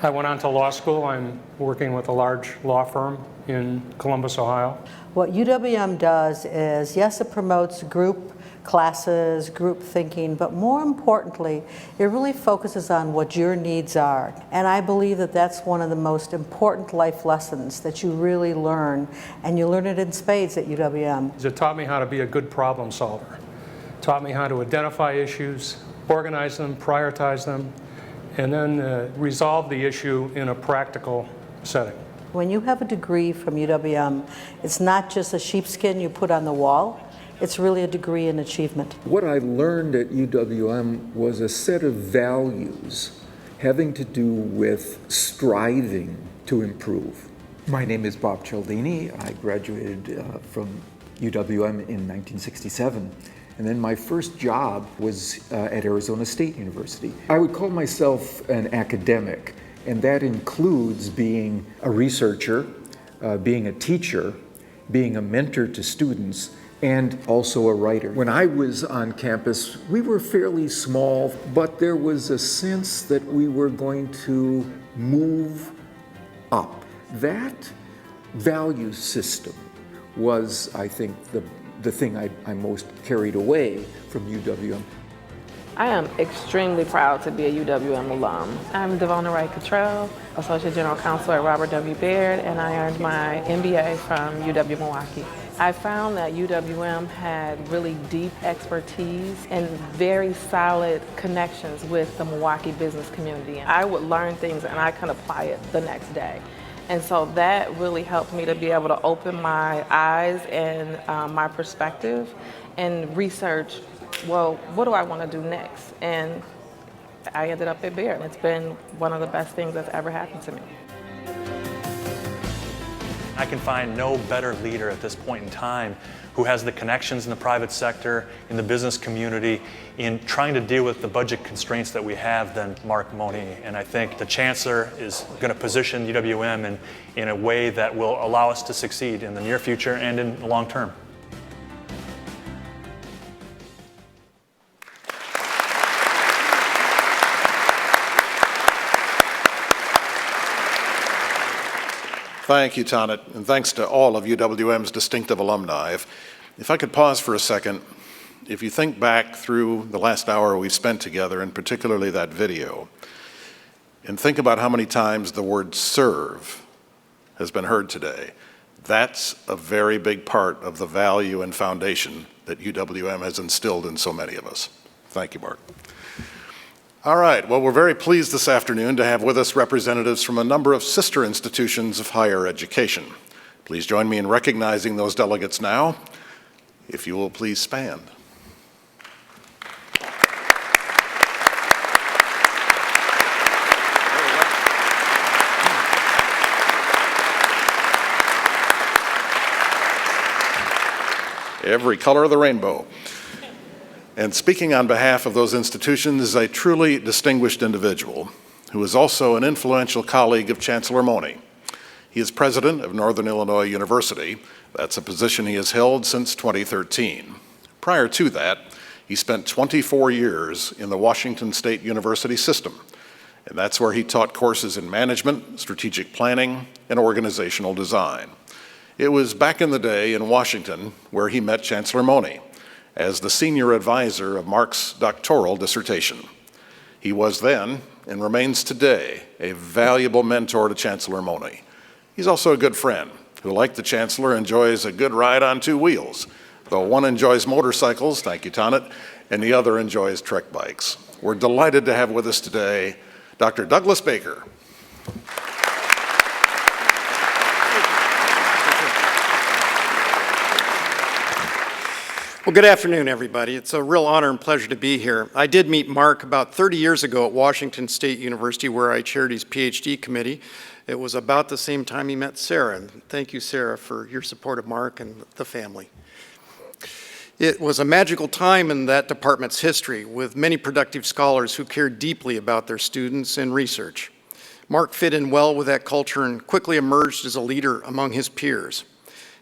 I went on to law school. I'm working with a large law firm in Columbus, Ohio. What UWM does is, yes, it promotes group classes, group thinking, but more importantly, it really focuses on what your needs are. And I believe that that's one of the most important life lessons that you really learn, and you learn it in spades at UWM. It taught me how to be a good problem solver. It taught me how to identify issues, organize them, prioritize them, and then resolve the issue in a practical setting. When you have a degree from UWM, it's not just a sheepskin you put on the wall, it's really a degree in achievement. What I learned at UWM was a set of values having to do with striving to improve. My name is Bob Cialdini. I graduated from UWM in 1967. And then my first job was at Arizona State University. I would call myself an academic, and that includes being a researcher, being a teacher, being a mentor to students, and also a writer. When I was on campus, we were fairly small, but there was a sense that we were going to move up. That value system was, I think, the thing I most carried away from UWM. I am extremely proud to be a UWM alum. I'm Devona Wright Cottrell, Associate General Counsel at Robert W. Baird, and I earned my MBA from UW-Milwaukee. I found that UWM had really deep expertise and very solid connections with the Milwaukee business community. I would learn things and I could apply it the next day. And so that really helped me to be able to open my eyes and my perspective and research, well, what do I want to do next? And I ended up at Bayer, and it's been one of the best things that's ever happened to me. I can find no better leader at this point in time who has the connections in the private sector, in the business community, in trying to deal with the budget constraints that we have than Mark Mone. And I think the Chancellor is going to position UWM in a way that will allow us to succeed in the near future and in the long term. Thank you, Tonnet, and thanks to all of UWM's distinctive alumni. If I could pause for a second, if you think back through the last hour we've spent together, and particularly that video, and think about how many times the word serve has been heard today, that's a very big part of the value and foundation that UWM has instilled in so many of us. Thank you, Mark. All right, well, we're very pleased this afternoon to have with us representatives from a number of sister institutions of higher education. Please join me in recognizing those delegates now. If you will please stand. Every color of the rainbow. And speaking on behalf of those institutions is a truly distinguished individual who is also an influential colleague of Chancellor Mone. He is president of Northern Illinois University. That's a position he has held since 2013. Prior to that, he spent 24 years in the Washington State University system, and that's where he taught courses in management, strategic planning, and organizational design. It was back in the day in Washington where he met Chancellor Mone as the senior advisor of Mark's doctoral dissertation. He was then, and remains today, a valuable mentor to Chancellor Mone. He's also a good friend who, like the Chancellor, enjoys a good ride on two wheels, though one enjoys motorcycles, thank you, Tonnet, and the other enjoys trek bikes. We're delighted to have with us today Dr. Douglas Baker. Well, good afternoon, everybody. It's a real honor and pleasure to be here. I did meet Mark about 30 years ago at Washington State University, where I chaired his Ph.D. committee. It was about the same time he met Sarah. And thank you, Sarah, for your support of Mark and the family. It was a magical time in that department's history, with many productive scholars who cared deeply about their students and research. Mark fit in well with that culture and quickly emerged as a leader among his peers.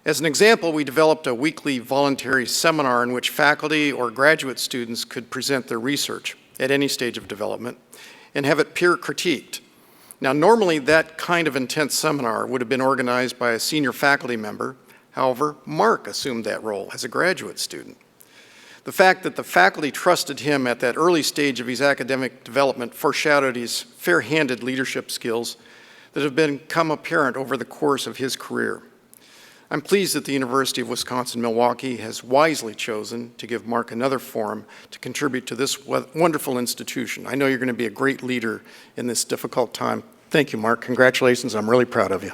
As an example, we developed a weekly voluntary seminar in which faculty or graduate students could present their research at any stage of development and have it peer critiqued. Now, normally that kind of intense seminar would have been organized by a senior faculty member. However, Mark assumed that role as a graduate student. The fact that the faculty trusted him at that early stage of his academic development foreshadowed his fair-handed leadership skills that have become apparent over the course of his career. I'm pleased that the University of Wisconsin-Milwaukee has wisely chosen to give Mark another forum to contribute to this wonderful institution. I know you're going to be a great leader in this difficult time. Thank you, Mark. Congratulations. I'm really proud of you.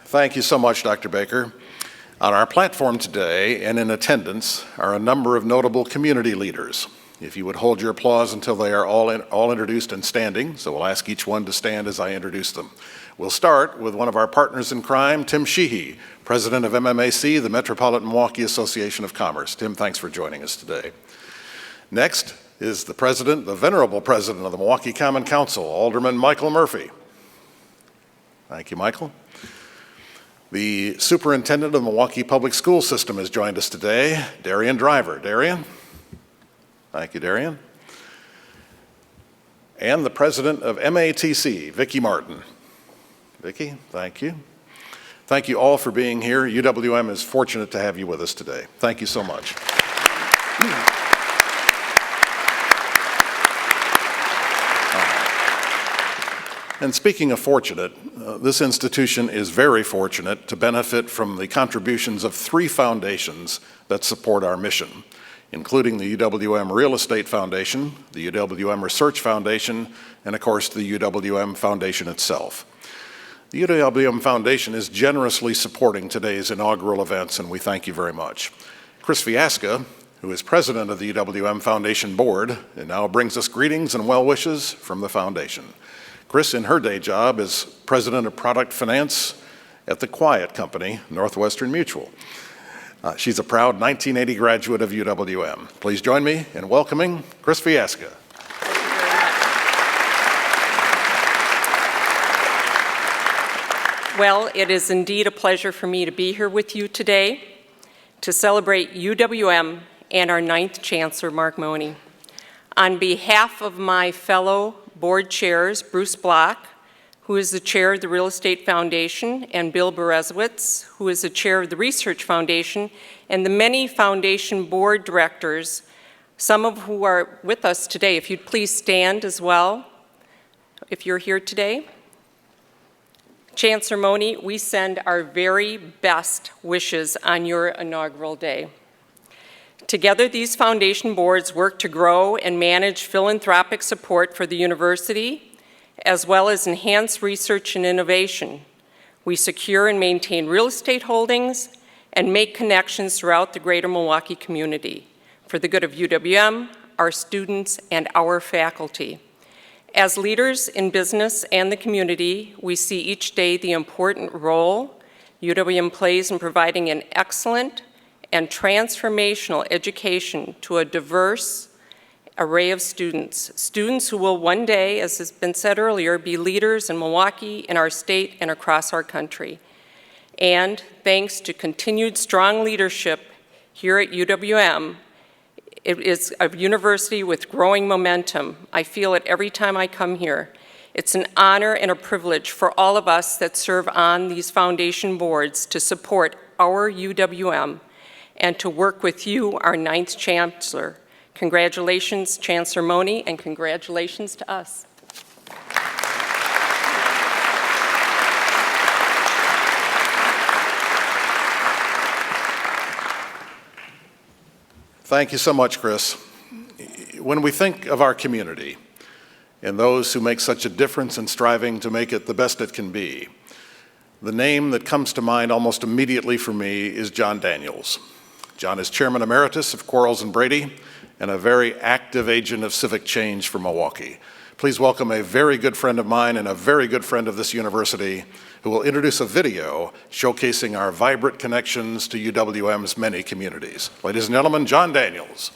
Thank you so much, Dr. Baker. On our platform today and in attendance are a number of notable community leaders. If you would hold your applause until they are all introduced and standing, so we'll ask each one to stand as I introduce them. We'll start with one of our partners in crime, Tim Sheehy, president of MMAC, the Metropolitan Milwaukee Association of Commerce. Tim, thanks for joining us today. Next is the venerable president of the Milwaukee Common Council, Alderman Michael Murphy. Thank you, Michael. The superintendent of the Milwaukee Public School System has joined us today, Darian Driver. Darian? Thank you, Darian. And the president of MATC, Vicki Martin. Vicki, thank you. Thank you all for being here. UWM is fortunate to have you with us today. Thank you so much. And speaking of fortunate, this institution is very fortunate to benefit from the contributions of 3 foundations that support our mission, including the UWM Real Estate Foundation, the UWM Research Foundation, and of course the UWM Foundation itself. The UWM Foundation is generously supporting today's inaugural events, and we thank you very much. Chris Fiasca, who is president of the UWM Foundation Board, and now brings us greetings and well wishes from the foundation. Chris, in her day job, is president of product finance at the Quiet Company, Northwestern Mutual. She's a proud 1980 graduate of UWM. Please join me in welcoming Chris Fiasca. Well, it is indeed a pleasure for me to be here with you today to celebrate UWM and our 9th Chancellor, Mark Mone. On behalf of my fellow board chairs, Bruce Block, who is the chair of the Real Estate Foundation, and Bill Berezowitz, who is the chair of the Research Foundation, and the many foundation board directors, some of who are with us today. If you'd please stand as well, if you're here today. Chancellor Mone, we send our very best wishes on your inaugural day. Together, these foundation boards work to grow and manage philanthropic support for the university, as well as enhance research and innovation. We secure and maintain real estate holdings and make connections throughout the greater Milwaukee community for the good of UWM, our students, and our faculty. As leaders in business and the community, we see each day the important role UWM plays in providing an excellent and transformational education to a diverse array of students who will one day, as has been said earlier, be leaders in Milwaukee, in our state, and across our country. And thanks to continued strong leadership here at UWM, it is a university with growing momentum. I feel it every time I come here. It's an honor and a privilege for all of us that serve on these foundation boards to support our UWM and to work with you, our 9th Chancellor. Congratulations, Chancellor Mone, and congratulations to us. Thank you so much, Chris. When we think of our community and those who make such a difference in striving to make it the best it can be, the name that comes to mind almost immediately for me is John Daniels. John is Chairman Emeritus of Quarles and Brady and a very active agent of civic change for Milwaukee. Please welcome a very good friend of mine and a very good friend of this university who will introduce a video showcasing our vibrant connections to UWM's many communities. Ladies and gentlemen, John Daniels.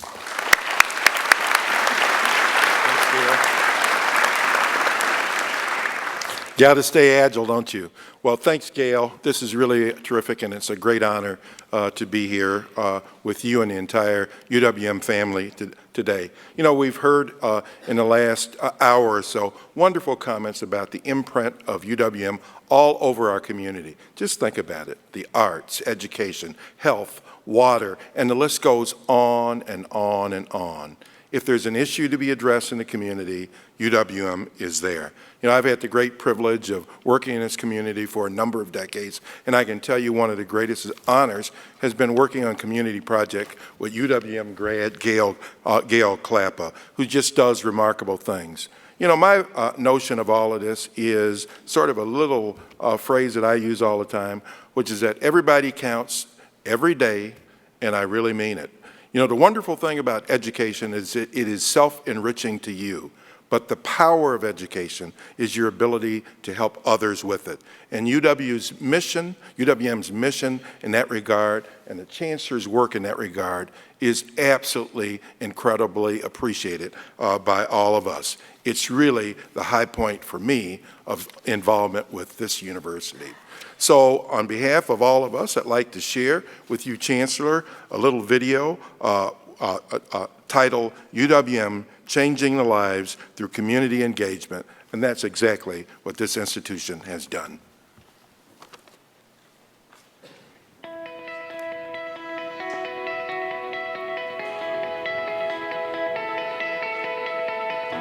Got to stay agile, don't you? Well, thanks, Gail. This is really terrific, and it's a great honor to be here with you and the entire UWM family today. You know, we've heard in the last hour or so wonderful comments about the imprint of UWM all over our community. Just think about it. The arts, education, health, water, and the list goes on and on and on. If there's an issue to be addressed in the community, UWM is there. You know, I've had the great privilege of working in this community for a number of decades, and I can tell you one of the greatest honors has been working on community project with UWM grad Gail Klappa, who just does remarkable things. You know, my notion of all of this is sort of a little phrase that I use all the time, which is that everybody counts every day, and I really mean it. You know, the wonderful thing about education is it is self-enriching to you, but the power of education is your ability to help others with it. And UWM's mission in that regard, and the Chancellor's work in that regard, is absolutely incredibly appreciated by all of us. It's really the high point for me of involvement with this university. So on behalf of all of us, I'd like to share with you, Chancellor, a little video titled UWM Changing the Lives Through Community Engagement, and that's exactly what this institution has done.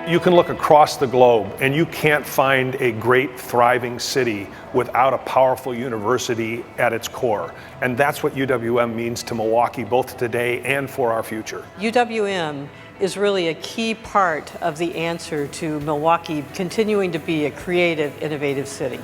You can look across the globe and you can't find a great thriving city without a powerful university at its core. And that's what UWM means to Milwaukee, both today and for our future. UWM is really a key part of the answer to Milwaukee continuing to be a creative, innovative city.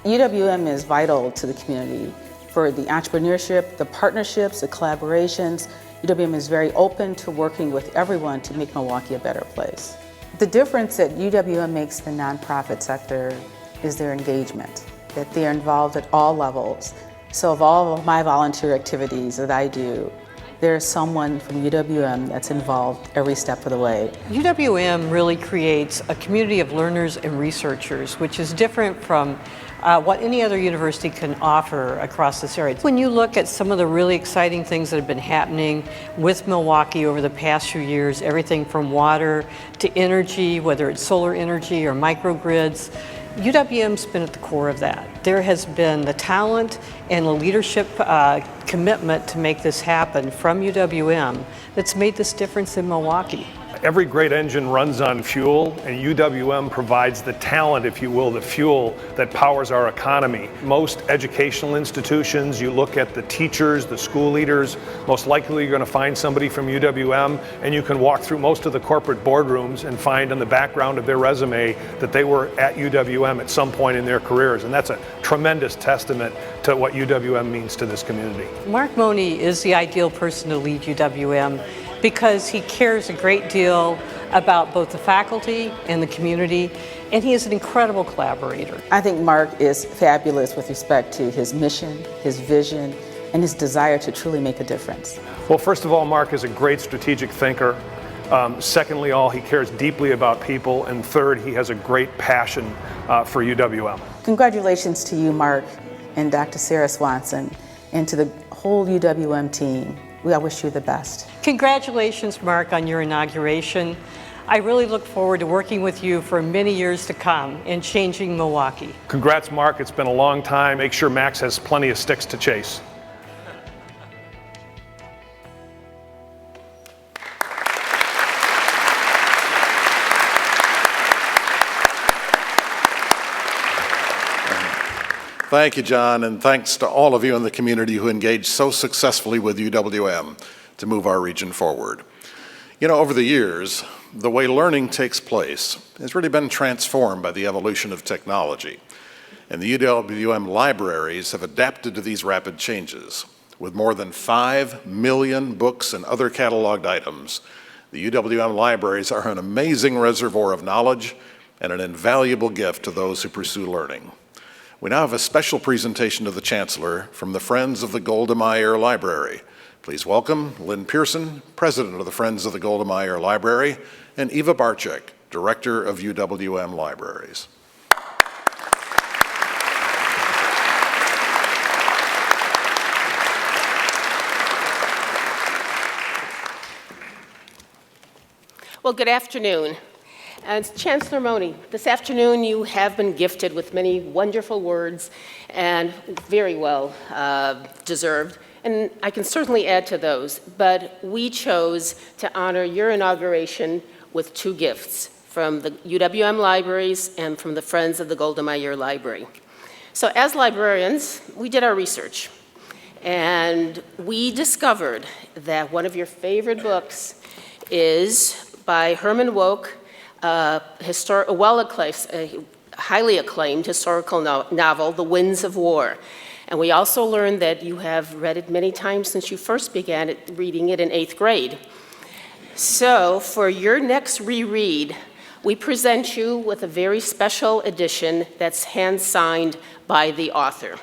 UWM is vital to the community for the entrepreneurship, the partnerships, the collaborations. UWM is very open to working with everyone to make Milwaukee a better place. The difference that UWM makes the nonprofit sector is their engagement, that they're involved at all levels. So of all of my volunteer activities that I do, there's someone from UWM that's involved every step of the way. UWM really creates a community of learners and researchers, which is different from what any other university can offer across this area. When you look at some of the really exciting things that have been happening with Milwaukee over the past few years, everything from water to energy, whether it's solar energy or microgrids, UWM's been at the core of that. There has been the talent and the leadership commitment to make this happen from UWM that's made this difference in Milwaukee. Every great engine runs on fuel, and UWM provides the talent, if you will, the fuel that powers our economy. Most educational institutions, you look at the teachers, the school leaders, most likely you're going to find somebody from UWM, and you can walk through most of the corporate boardrooms and find in the background of their resume that they were at UWM at some point in their careers, and that's a tremendous testament to what UWM means to this community. Mark Mone is the ideal person to lead UWM because he cares a great deal about both the faculty and the community, and he is an incredible collaborator. I think Mark is fabulous with respect to his mission, his vision, and his desire to truly make a difference. Well, first of all, Mark is a great strategic thinker. Secondly, he cares deeply about people, and third, he has a great passion for UWM. Congratulations to you, Mark, and Dr. Sarah Swanson, and to the whole UWM team. I wish you the best. Congratulations, Mark, on your inauguration. I really look forward to working with you for many years to come in changing Milwaukee. Congrats, Mark. It's been a long time. Make sure Max has plenty of sticks to chase. Thank you, John, and thanks to all of you in the community who engaged so successfully with UWM to move our region forward. You know, over the years, the way learning takes place has really been transformed by the evolution of technology, and the UWM libraries have adapted to these rapid changes. With more than 5 million books and other cataloged items, the UWM libraries are an amazing reservoir of knowledge and an invaluable gift to those who pursue learning. We now have a special presentation to the Chancellor from the Friends of the Golda Meir Library. Please welcome Lynn Pearson, President of the Friends of the Golda Meir Library, and Eva Barczyk, Director of UWM Libraries. Well, good afternoon. And Chancellor Mone, this afternoon you have been gifted with many wonderful words and very well deserved. And I can certainly add to those, but we chose to honor your inauguration with 2 gifts from the UWM libraries and from the Friends of the Golda Meir Library. So as librarians, we did our research, and we discovered that one of your favorite books is by Herman Wouk, a highly acclaimed historical novel, The Winds of War. And we also learned that you have read it many times since you first began reading it in 8th grade. So for your next reread, we present you with a very special edition that's hand-signed by the author.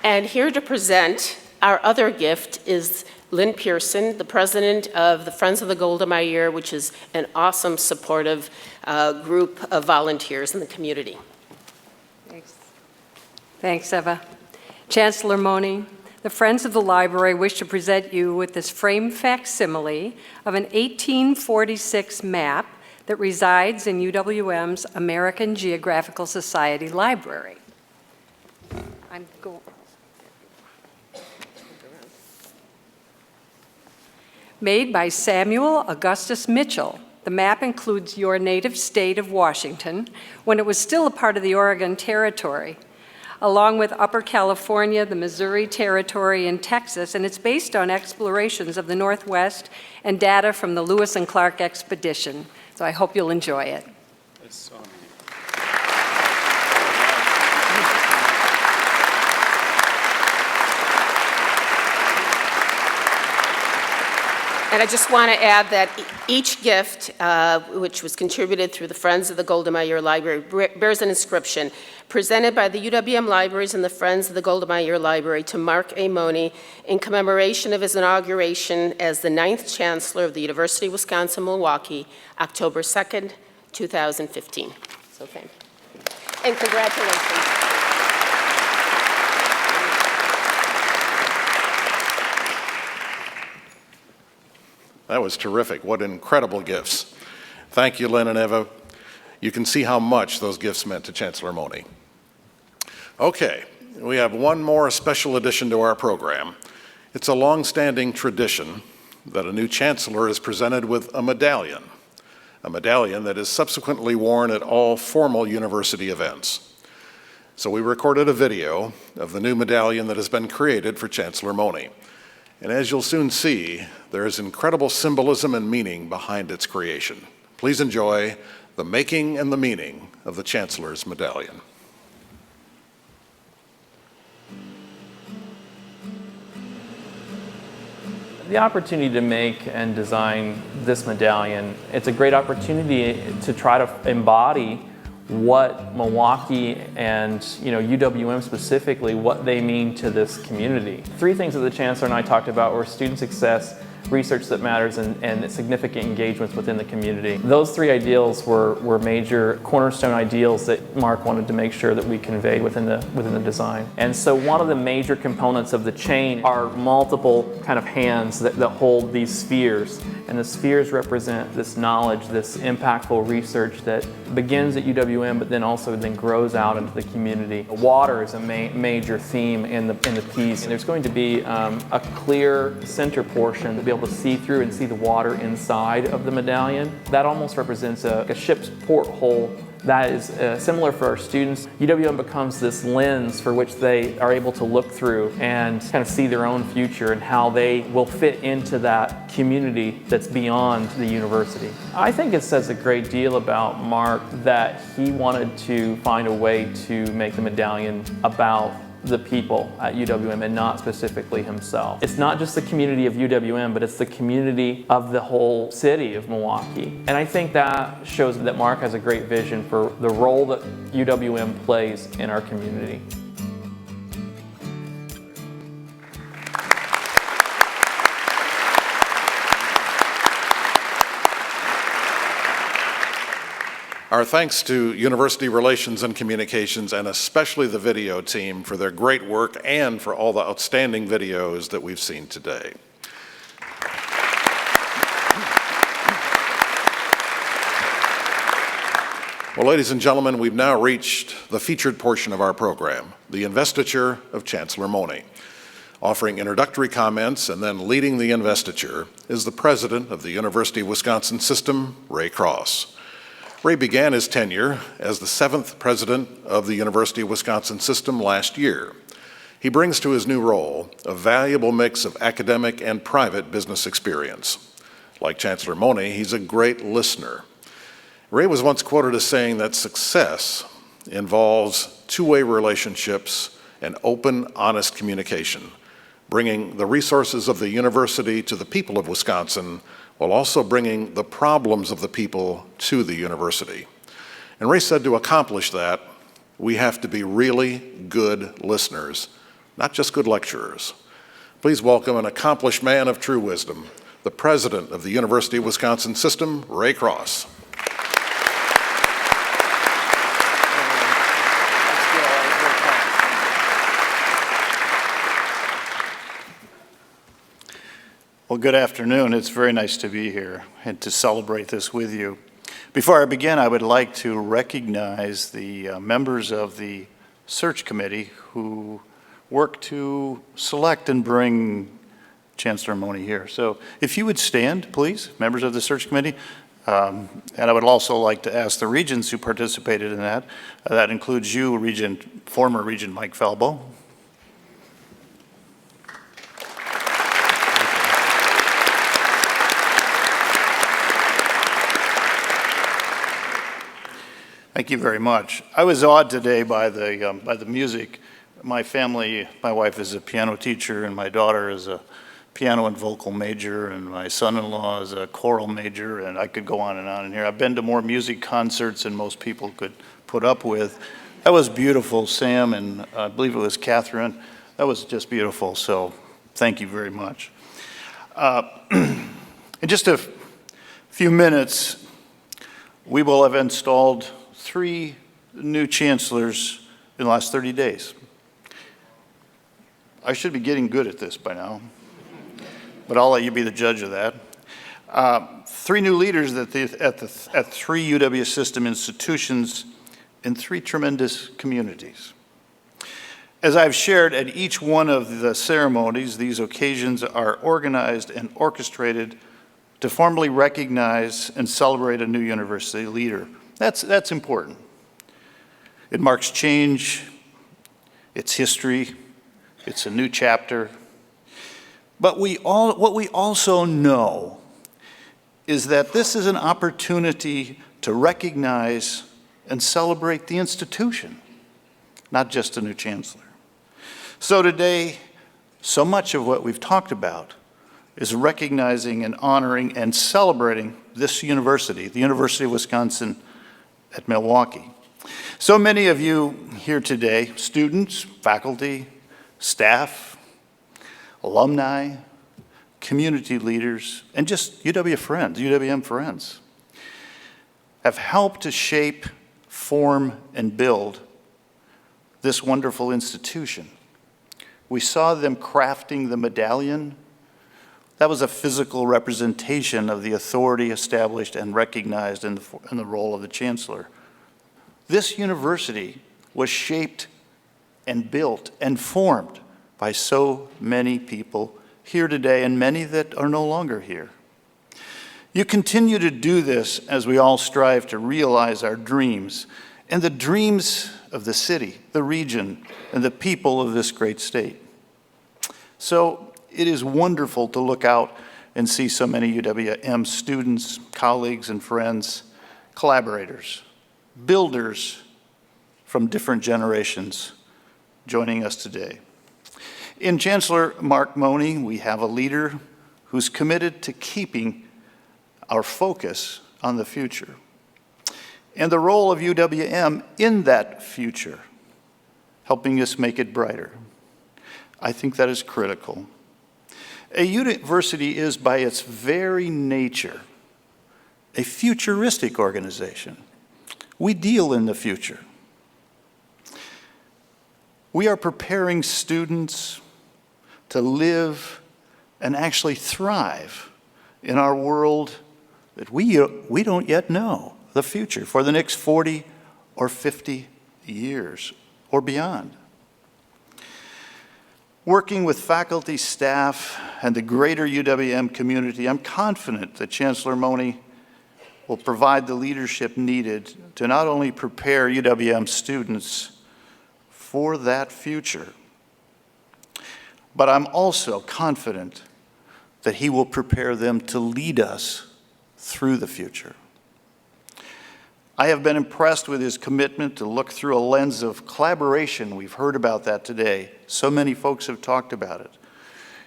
And here to present our other gift is Lynn Pearson, the president of the Friends of the Golda Meir, which is an awesome, supportive group of volunteers in the community. Thanks. Thanks, Eva. Chancellor Mone, the Friends of the Library wish to present you with this framed facsimile of an 1846 map that resides in UWM's American Geographical Society Library. Made by Samuel Augustus Mitchell, the map includes your native state of Washington when it was still a part of the Oregon Territory, along with Upper California, the Missouri Territory, and Texas, and it's based on explorations of the Northwest and data from the Lewis and Clark expedition. So I hope you'll enjoy it. And I just want to add that each gift, which was contributed through the Friends of the Golda Meir Library, bears an inscription presented by the UWM Libraries and the Friends of the Golda Meir Library to Mark A. Mone in commemoration of his inauguration as the 9th Chancellor of the University of Wisconsin-Milwaukee, October 2nd, 2015. So thank you. And congratulations. That was terrific. What incredible gifts. Thank you, Lynn and Eva. You can see how much those gifts meant to Chancellor Mone. Okay, we have one more special addition to our program. It's a long-standing tradition that a new chancellor is presented with a medallion that is subsequently worn at all formal university events. So we recorded a video of the new medallion that has been created for Chancellor Mone. And as you'll soon see, there is incredible symbolism and meaning behind its creation. Please enjoy the making and the meaning of the Chancellor's medallion. The opportunity to make and design this medallion, it's a great opportunity to try to embody what Milwaukee and UWM specifically, what they mean to this community. Three things that the Chancellor and I talked about were student success, research that matters, and significant engagements within the community. Those three ideals were major cornerstone ideals that Mark wanted to make sure that we conveyed within the design. And so one of the major components of the chain are multiple kind of hands that hold these spheres. And the spheres represent this knowledge, this impactful research that begins at UWM, but then also grows out into the community. Water is a major theme in the piece. And there's going to be a clear center portion to be able to see through and see the water inside of the medallion. That almost represents a ship's porthole. That is similar for our students. UWM becomes this lens for which they are able to look through and kind of see their own future and how they will fit into that community that's beyond the university. I think it says a great deal about Mark that he wanted to find a way to make the medallion about the people at UWM and not specifically himself. It's not just the community of UWM, but it's the community of the whole city of Milwaukee. And I think that shows that Mark has a great vision for the role that UWM plays in our community. Our thanks to University Relations and Communications, and especially the video team, for their great work and for all the outstanding videos that we've seen today. Well, ladies and gentlemen, we've now reached the featured portion of our program, the Investiture of Chancellor Mone. Offering introductory comments and then leading the investiture is the president of the University of Wisconsin System, Ray Cross. Ray began his tenure as the 7th president of the University of Wisconsin System last year. He brings to his new role a valuable mix of academic and private business experience. Like Chancellor Mone, he's a great listener. Ray was once quoted as saying that success involves two-way relationships and open, honest communication, bringing the resources of the university to the people of Wisconsin while also bringing the problems of the people to the university. And Ray said to accomplish that, we have to be really good listeners, not just good lecturers. Please welcome an accomplished man of true wisdom, the president of the University of Wisconsin System, Ray Cross. Well, good afternoon. It's very nice to be here and to celebrate this with you. Before I begin, I would like to recognize the members of the search committee who worked to select and bring Chancellor Mone here. So if you would stand, please, members of the search committee. And I would also like to ask the regents who participated in that. That includes you, former Regent Mike Falbo. Thank you very much. I was awed today by the music. My family, my wife is a piano teacher, and my daughter is a piano and vocal major, and my son-in-law is a choral major, and I could go on and on in here. I've been to more music concerts than most people could put up with. That was beautiful, Sam, and I believe it was Catherine. That was just beautiful, so thank you very much. In just a few minutes, we will have installed 3 new chancellors in the last 30 days. I should be getting good at this by now, but I'll let you be the judge of that. 3 new leaders at 3 UW system institutions in 3 tremendous communities. As I've shared at each one of the ceremonies, these occasions are organized and orchestrated to formally recognize and celebrate a new university leader. That's important. It marks change, it's history, it's a new chapter. But what we also know is that this is an opportunity to recognize and celebrate the institution, not just a new chancellor. So today, so much of what we've talked about is recognizing and honoring and celebrating this university, the University of Wisconsin at Milwaukee. So many of you here today, students, faculty, staff, alumni, community leaders, and just UWM friends, have helped to shape, form, and build this wonderful institution. We saw them crafting the medallion. That was a physical representation of the authority established and recognized in the role of the chancellor. This university was shaped and built and formed by so many people here today and many that are no longer here. You continue to do this as we all strive to realize our dreams and the dreams of the city, the region, and the people of this great state. So it is wonderful to look out and see so many UWM students, colleagues, and friends, collaborators, builders from different generations joining us today. In Chancellor Mark Mone, we have a leader who's committed to keeping our focus on the future and the role of UWM in that future, helping us make it brighter. I think that is critical. A university is, by its very nature, a futuristic organization. We deal in the future. We are preparing students to live and actually thrive in our world that we don't yet know, the future, for the next 40 or 50 years or beyond. Working with faculty, staff, and the greater UWM community, I'm confident that Chancellor Mone will provide the leadership needed to not only prepare UWM students for that future, but I'm also confident that he will prepare them to lead us through the future. I have been impressed with his commitment to look through a lens of collaboration. We've heard about that today. So many folks have talked about it.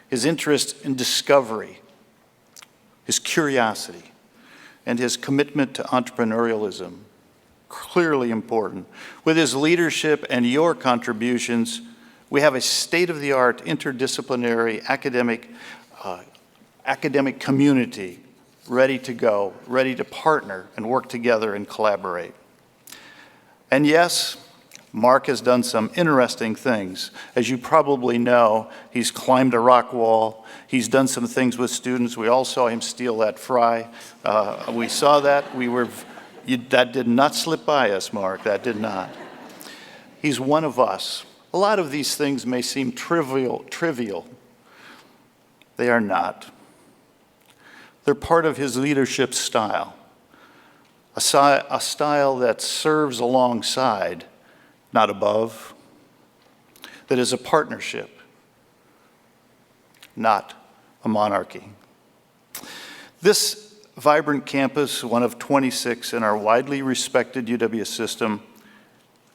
His interest in discovery, his curiosity, and his commitment to entrepreneurialism, clearly important. With his leadership and your contributions, we have a state-of-the-art interdisciplinary academic community ready to go, ready to partner and work together and collaborate. And yes, Mark has done some interesting things. As you probably know, he's climbed a rock wall. He's done some things with students. We all saw him steal that fry. We saw that. We were That did not slip by us, Mark. That did not. He's one of us. A lot of these things may seem trivial. They are not. They're part of his leadership style, a style that serves alongside, not above, that is a partnership, not a monarchy. This vibrant campus, one of 26 in our widely respected UW system,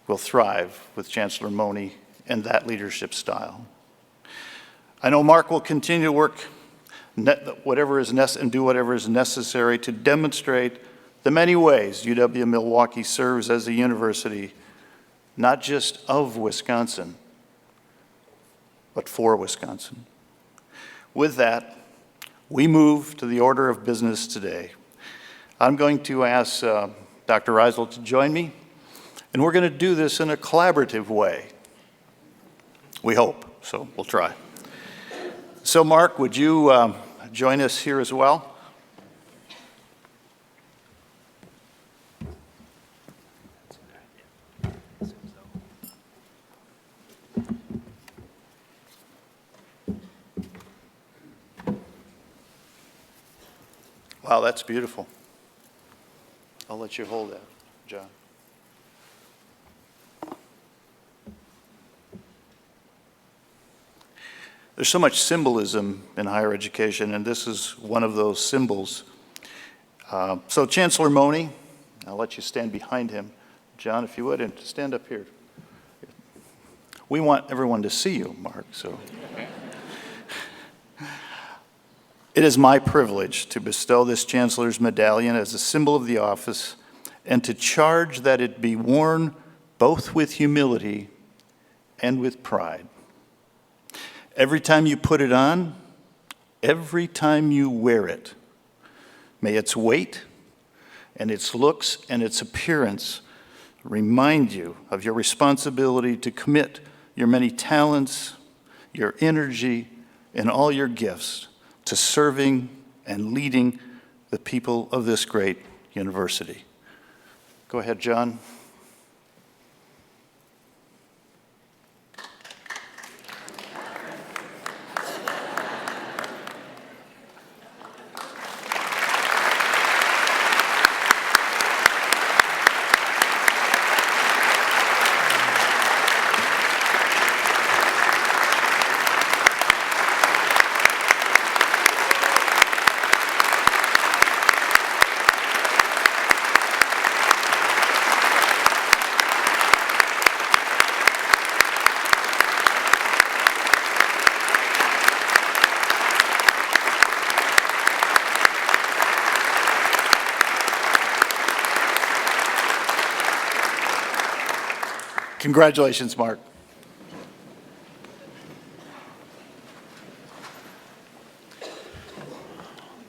will thrive with Chancellor Mone and that leadership style. I know Mark will continue to work and do whatever is necessary to demonstrate the many ways UW-Milwaukee serves as a university, not just of Wisconsin, but for Wisconsin. With that, we move to the order of business today. I'm going to ask Dr. Reisel to join me, and we're going to do this in a collaborative way. We hope, so we'll try. So Mark, would you join us here as well? Wow, that's beautiful. I'll let you hold that, John. There's so much symbolism in higher education, and this is one of those symbols. So Chancellor Mone, I'll let you stand behind him. John, if you would, and stand up here. We want everyone to see you, Mark, so. It is my privilege to bestow this Chancellor's medallion as a symbol of the office and to charge that it be worn both with humility and with pride. Every time you put it on, every time you wear it, may its weight and its looks and its appearance remind you of your responsibility to commit your many talents, your energy, and all your gifts to serving and leading the people of this great university. Go ahead, John. Congratulations, Mark.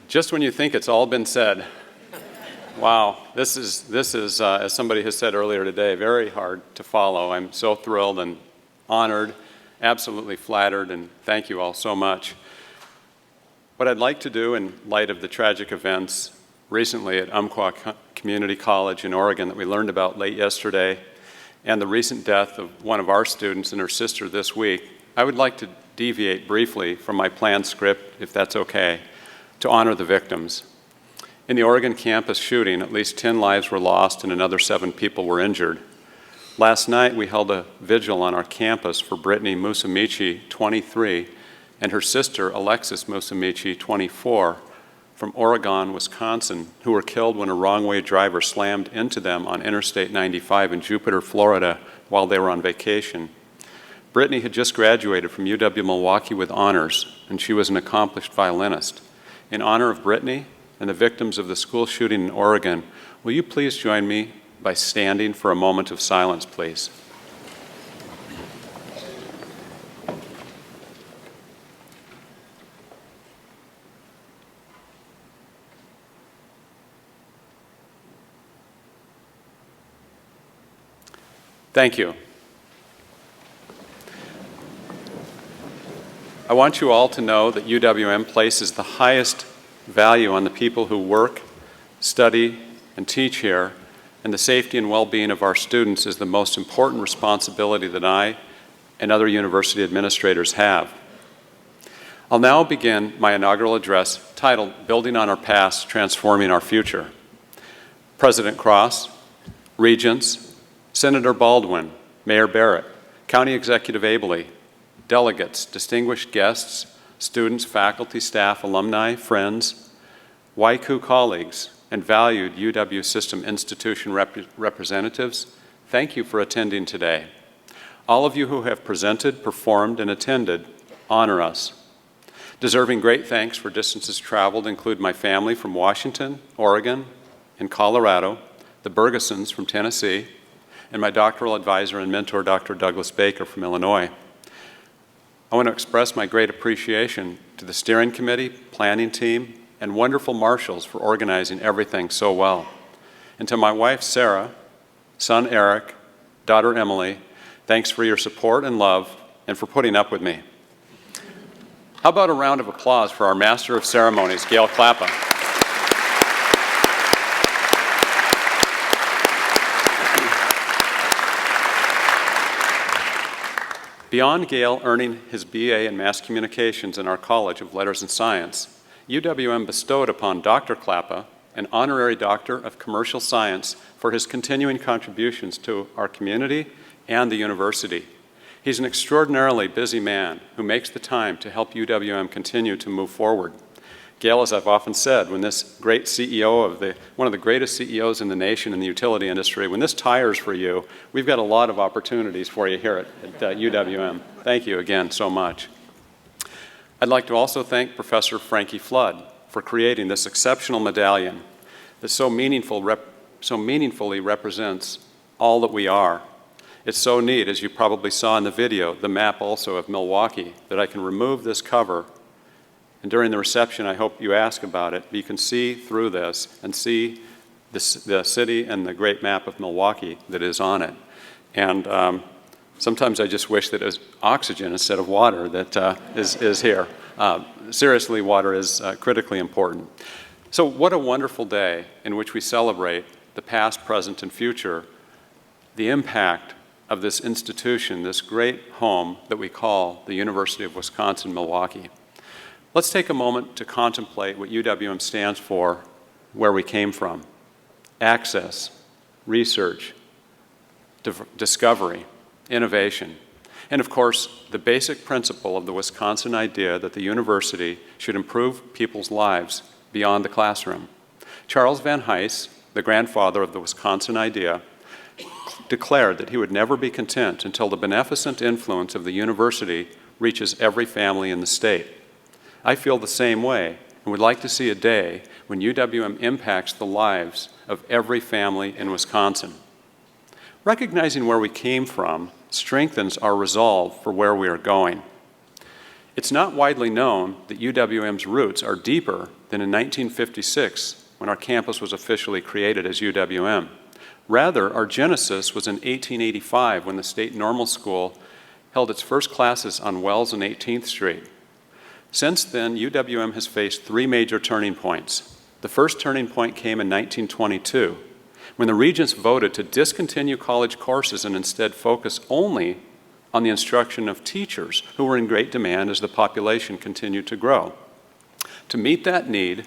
Just when you think it's all been said, wow, this is as somebody has said earlier today, very hard to follow. I'm so thrilled and honored, absolutely flattered, and thank you all so much. What I'd like to do in light of the tragic events recently at Umpqua Community College in Oregon that we learned about late yesterday, and the recent death of one of our students and her sister this week, I would like to deviate briefly from my planned script, if that's okay, to honor the victims. In the Oregon campus shooting, at least 10 lives were lost and another 7 people were injured. Last night, we held a vigil on our campus for Brittany Musamichi, 23, and her sister, Alexis Musamichi, 24, from Oregon, Wisconsin, who were killed when a wrong-way driver slammed into them on Interstate 95 in Jupiter, Florida, while they were on vacation. Brittany had just graduated from UW-Milwaukee with honors, and she was an accomplished violinist. In honor of Brittany and the victims of the school shooting in Oregon, will you please join me by standing for a moment of silence, please? Thank you. I want you all to know that UWM places the highest value on the people who work, study, and teach here, and the safety and well-being of our students is the most important responsibility that I and other university administrators have. I'll now begin my inaugural address titled, Building on Our Past, Transforming Our Future. President Cross, Regents, Senator Baldwin, Mayor Barrett, County Executive Abley, delegates, distinguished guests, students, faculty, staff, alumni, friends, WICU colleagues, and valued UW System Institution representatives, thank you for attending today. All of you who have presented, performed, and attended honor us. Deserving great thanks for distances traveled include my family from Washington, Oregon, and Colorado, the Bergesons from Tennessee, and my doctoral advisor and mentor, Dr. Douglas Baker from Illinois. I want to express my great appreciation to the steering committee, planning team, and wonderful marshals for organizing everything so well. And to my wife, Sarah, son, Eric, daughter, Emily, thanks for your support and love and for putting up with me. How about a round of applause for our Master of Ceremonies, Gail Klappa. Beyond Gail earning his BA in Mass Communications in our College of Letters and Science, UWM bestowed upon Dr. Klappa an honorary Doctor of Commercial Science for his continuing contributions to our community and the university. He's an extraordinarily busy man who makes the time to help UWM continue to move forward. Gail, as I've often said, when this great CEO of one of the greatest CEOs in the nation in the utility industry, when this tires for you, we've got a lot of opportunities for you here at UWM. Thank you again so much. I'd like to also thank Professor Frankie Flood for creating this exceptional medallion that so meaningfully represents all that we are. It's so neat, as you probably saw in the video, the map also of Milwaukee, that I can remove this cover. And during the reception, I hope you ask about it, but you can see through this and see the city and the great map of Milwaukee that is on it. And sometimes I just wish that it was oxygen instead of water that is here. Seriously, water is critically important. So what a wonderful day in which we celebrate the past, present, and future, the impact of this institution, this great home that we call the University of Wisconsin-Milwaukee. Let's take a moment to contemplate what UWM stands for, where we came from. Access, research, discovery, innovation, and of course, the basic principle of the Wisconsin idea that the university should improve people's lives beyond the classroom. Charles Van Hise, the grandfather of the Wisconsin idea, declared that he would never be content until the beneficent influence of the university reaches every family in the state. I feel the same way and would like to see a day when UWM impacts the lives of every family in Wisconsin. Recognizing where we came from strengthens our resolve for where we are going. It's not widely known that UWM's roots are deeper than in 1956 when our campus was officially created as UWM. Rather, our genesis was in 1885 when the State Normal School held its first classes on Wells and 18th Street. Since then, UWM has faced three major turning points. The first turning point came in 1922, when the Regents voted to discontinue college courses and instead focus only on the instruction of teachers who were in great demand as the population continued to grow. To meet that need,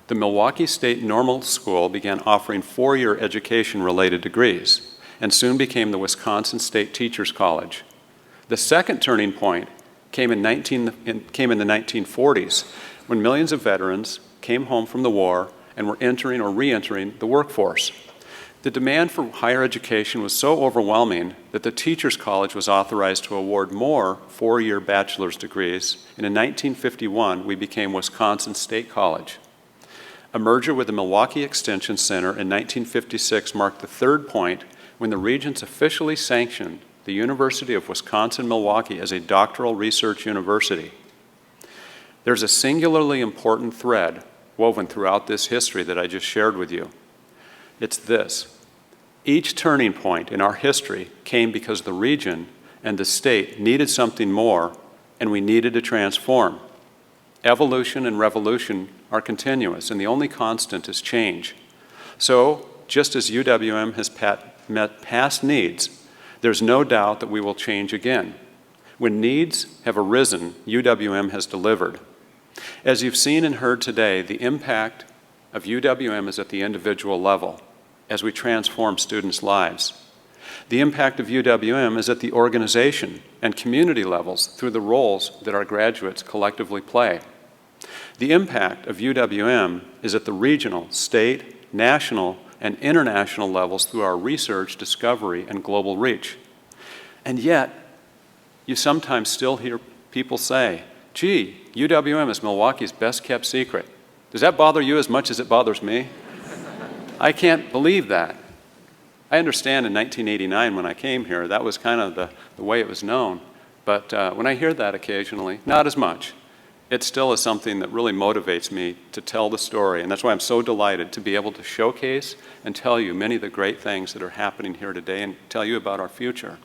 the Milwaukee State Normal School began offering four-year education-related degrees and soon became the Wisconsin State Teachers College. The second turning point came in the 1940s when millions of veterans came home from the war and were entering or re-entering the workforce. The demand for higher education was so overwhelming that the Teachers College was authorized to award more four-year bachelor's degrees, and in 1951 we became Wisconsin State College. A merger with the Milwaukee Extension Center in 1956 marked the third point when the Regents officially sanctioned the University of Wisconsin-Milwaukee as a doctoral research university. There's a singularly important thread woven throughout this history that I just shared with you. It's this: each turning point in our history came because the region and the state needed something more, and we needed to transform. Evolution and revolution are continuous, and the only constant is change. So, just as UWM has met past needs, there's no doubt that we will change again. When needs have arisen, UWM has delivered. As you've seen and heard today, the impact of UWM is at the individual level as we transform students' lives. The impact of UWM is at the organization and community levels through the roles that our graduates collectively play. The impact of UWM is at the regional, state, national, and international levels through our research, discovery, and global reach. And yet, you sometimes still hear people say, gee, UWM is Milwaukee's best kept secret. Does that bother you as much as it bothers me? I can't believe that. I understand in 1989 when I came here, that was kind of the way it was known. But when I hear that occasionally, not as much. It still is something that really motivates me to tell the story. And that's why I'm so delighted to be able to showcase and tell you many of the great things that are happening here today and tell you about our future.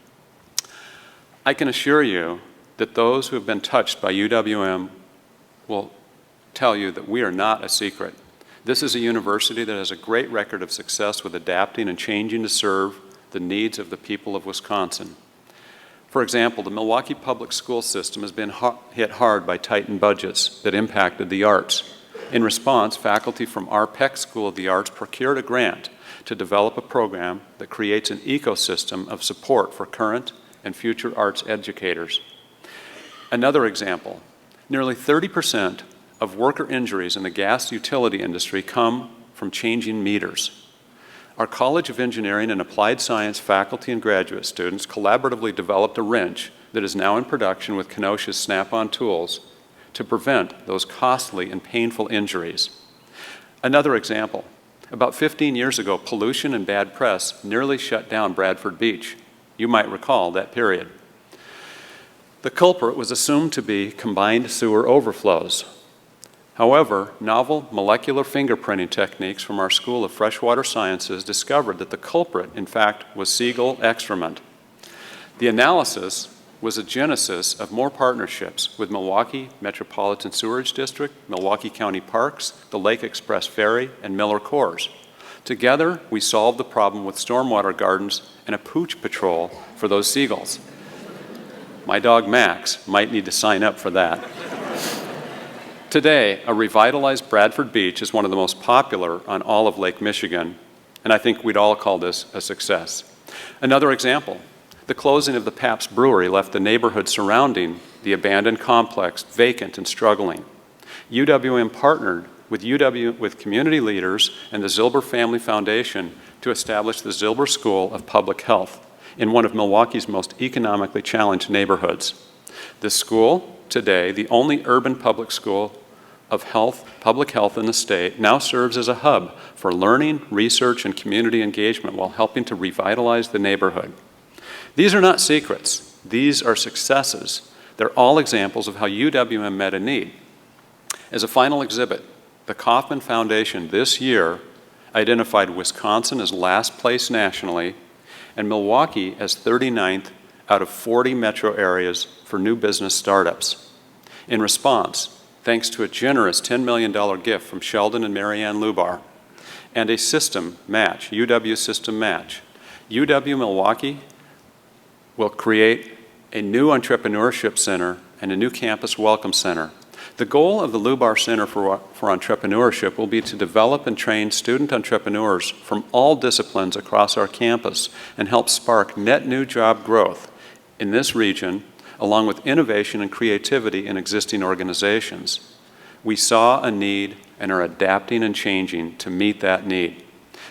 I can assure you that those who have been touched by UWM will tell you that we are not a secret. This is a university that has a great record of success with adapting and changing to serve the needs of the people of Wisconsin. For example, the Milwaukee public school system has been hit hard by tightened budgets that impacted the arts. In response, faculty from our Peck School of the Arts procured a grant to develop a program that creates an ecosystem of support for current and future arts educators. Another example, nearly 30% of worker injuries in the gas utility industry come from changing meters. Our College of Engineering and Applied Science faculty and graduate students collaboratively developed a wrench that is now in production with Kenosha's Snap-on tools to prevent those costly and painful injuries. Another example, about 15 years ago, pollution and bad press nearly shut down Bradford Beach. You might recall that period. The culprit was assumed to be combined sewer overflows. However, novel molecular fingerprinting techniques from our School of Freshwater Sciences discovered that the culprit, in fact, was seagull excrement. The analysis was a genesis of more partnerships with Milwaukee Metropolitan Sewerage District, Milwaukee County Parks, the Lake Express Ferry, and Miller Coors. Together, we solved the problem with stormwater gardens and a pooch patrol for those seagulls. My dog Max might need to sign up for that. Today, a revitalized Bradford Beach is one of the most popular on all of Lake Michigan, and I think we'd all call this a success. Another example, the closing of the Pabst Brewery left the neighborhood surrounding the abandoned complex vacant and struggling. UWM partnered with community leaders and the Zilber Family Foundation to establish the Zilber School of Public Health in one of Milwaukee's most economically challenged neighborhoods. This school, today the only urban public school of public health in the state, now serves as a hub for learning, research, and community engagement while helping to revitalize the neighborhood. These are not secrets. These are successes. They're all examples of how UWM met a need. As a final exhibit, the Kauffman Foundation this year identified Wisconsin as last place nationally and Milwaukee as 39th out of 40 metro areas for new business startups. In response, thanks to a generous $10 million gift from Sheldon and Marianne Lubar and a system match, UW system match, UW-Milwaukee will create a new entrepreneurship center and a new campus welcome center. The goal of the Lubar Center for Entrepreneurship will be to develop and train student entrepreneurs from all disciplines across our campus and help spark net new job growth in this region, along with innovation and creativity in existing organizations. We saw a need and are adapting and changing to meet that need.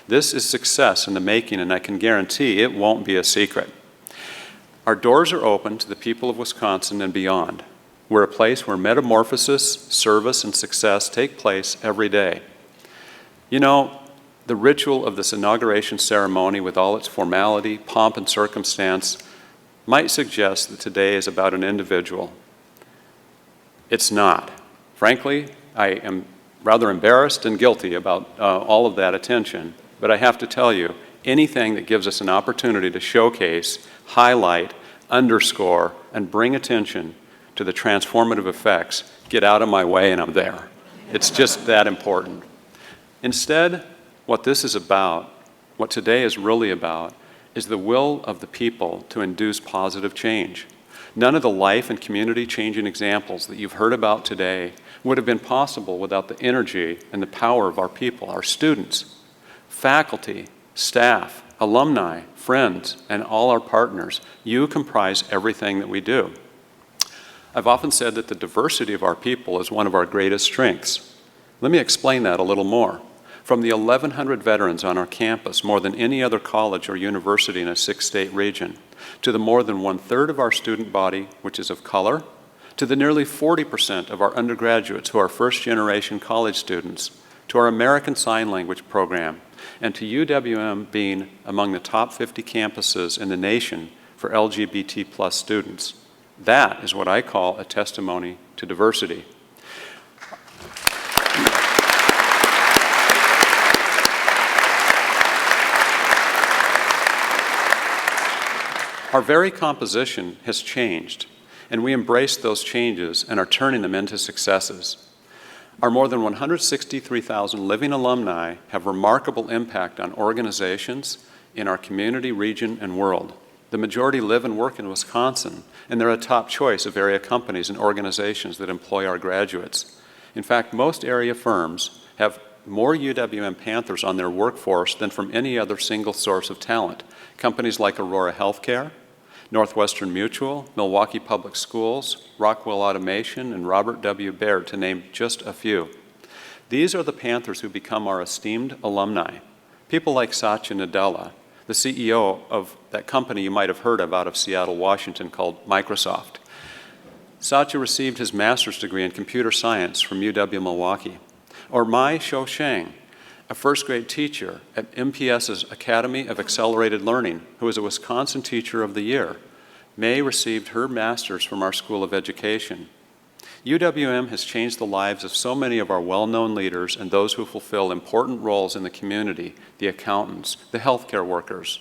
This is success in the making, and I can guarantee it won't be a secret. Our doors are open to the people of Wisconsin and beyond. We're a place where metamorphosis, service, and success take place every day. You know, the ritual of this inauguration ceremony with all its formality, pomp, and circumstance might suggest that today is about an individual. It's not. Frankly, I am rather embarrassed and guilty about all of that attention, but I have to tell you, anything that gives us an opportunity to showcase, highlight, underscore, and bring attention to the transformative effects, get out of my way and I'm there. It's just that important. Instead, what this is about what today is really about, is the will of the people to induce positive change. None of the life and community-changing examples that you've heard about today would have been possible without the energy and the power of our people, our students, faculty, staff, alumni, friends, and all our partners. You comprise everything that we do. I've often said that the diversity of our people is one of our greatest strengths. Let me explain that a little more. From the 1,100 veterans on our campus, more than any other college or university in a 6-state region, to the more than 1/3 of our student body, which is of color, to the nearly 40% of our undergraduates who are first-generation college students, to our American Sign Language program, and to UWM being among the top 50 campuses in the nation for LGBT+ students. That is what I call a testimony to diversity. Our very composition has changed, and we embrace those changes and are turning them into successes. Our more than 163,000 living alumni have remarkable impact on organizations in our community, region, and world. The majority live and work in Wisconsin, and they're a top choice of area companies and organizations that employ our graduates. In fact, most area firms have more UWM Panthers on their workforce than from any other single source of talent. Companies like Aurora Healthcare, Northwestern Mutual, Milwaukee Public Schools, Rockwell Automation, and Robert W. Baird, to name just a few. These are the Panthers who become our esteemed alumni. People like Satya Nadella, the CEO of that company you might have heard of out of Seattle, Washington, called Microsoft. Satya received his master's degree in computer science from UW-Milwaukee. Or Mai Shou-Sheng, a first-grade teacher at MPS's Academy of Accelerated Learning, who is a Wisconsin Teacher of the Year. May received her master's from our School of Education. UWM has changed the lives of so many of our well-known leaders and those who fulfill important roles in the community, the accountants, the healthcare workers,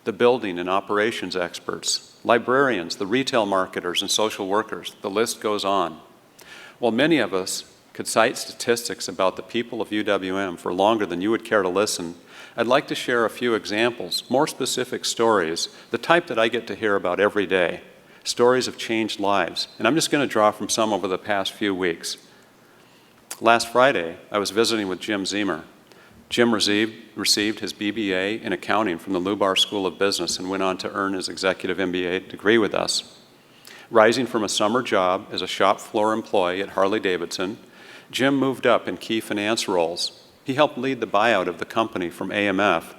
the building and operations experts, librarians, the retail marketers, and social workers. The list goes on. While many of us could cite statistics about the people of UWM for longer than you would care to listen, I'd like to share a few examples, more specific stories, the type that I get to hear about every day, stories of changed lives. And I'm just going to draw from some over the past few weeks. Last Friday, I was visiting with Jim Zemer. Jim received his BBA in accounting from the Lubar School of Business and went on to earn his executive MBA degree with us. Rising from a summer job as a shop floor employee at Harley-Davidson, Jim moved up in key finance roles. He helped lead the buyout of the company from AMF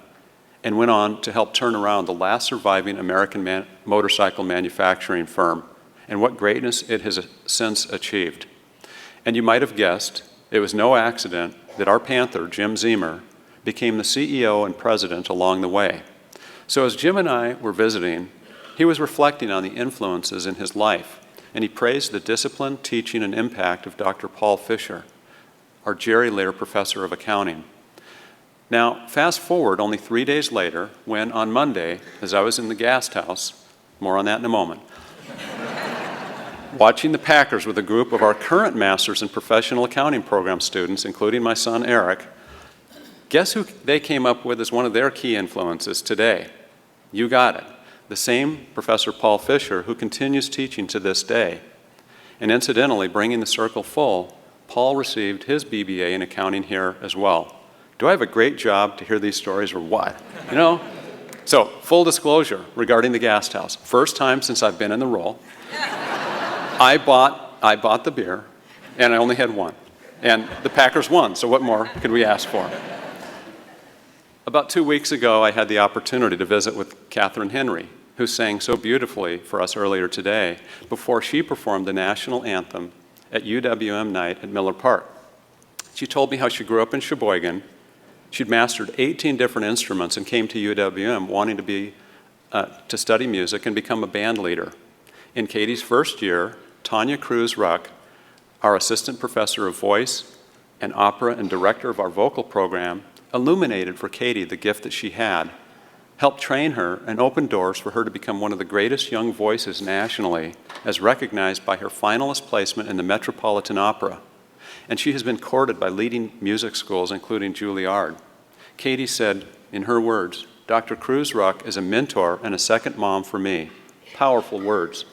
and went on to help turn around the last surviving American motorcycle manufacturing firm, and what greatness it has since achieved. And you might have guessed, it was no accident that our Panther, Jim Zemer, became the CEO and president along the way. So as Jim and I were visiting, he was reflecting on the influences in his life, and he praised the discipline, teaching, and impact of Dr. Paul Fisher, our Jerry Lear Professor of Accounting. Now, fast forward only 3 days later, when on Monday, as I was in the guest house, more on that in a moment, watching the Packers with a group of our current Masters in Professional Accounting Program students, including my son Eric, guess who they came up with as one of their key influences today? You got it. The same Professor Paul Fisher who continues teaching to this day. And incidentally, bringing the circle full, Paul received his BBA in accounting here as well. Do I have a great job to hear these stories or what? You know? So, full disclosure regarding the Gast House. First time since I've been in the role, I bought the beer, and I only had one. And the Packers won, so what more could we ask for? About 2 weeks ago, I had the opportunity to visit with Catherine Henry, who sang so beautifully for us earlier today before she performed the national anthem at UWM night at Miller Park. She told me how she grew up in Sheboygan. She'd mastered 18 different instruments and came to UWM wanting to study music and become a band leader. In Katie's first year, Tanya Cruz Ruck, our assistant professor of voice and opera and director of our vocal program, illuminated for Katie the gift that she had, helped train her and opened doors for her to become one of the greatest young voices nationally, as recognized by her finalist placement in the Metropolitan Opera. And she has been courted by leading music schools, including Juilliard. Katie said, in her words, "Dr. Cruz-Ruck is a mentor and a second mom for me." Powerful words.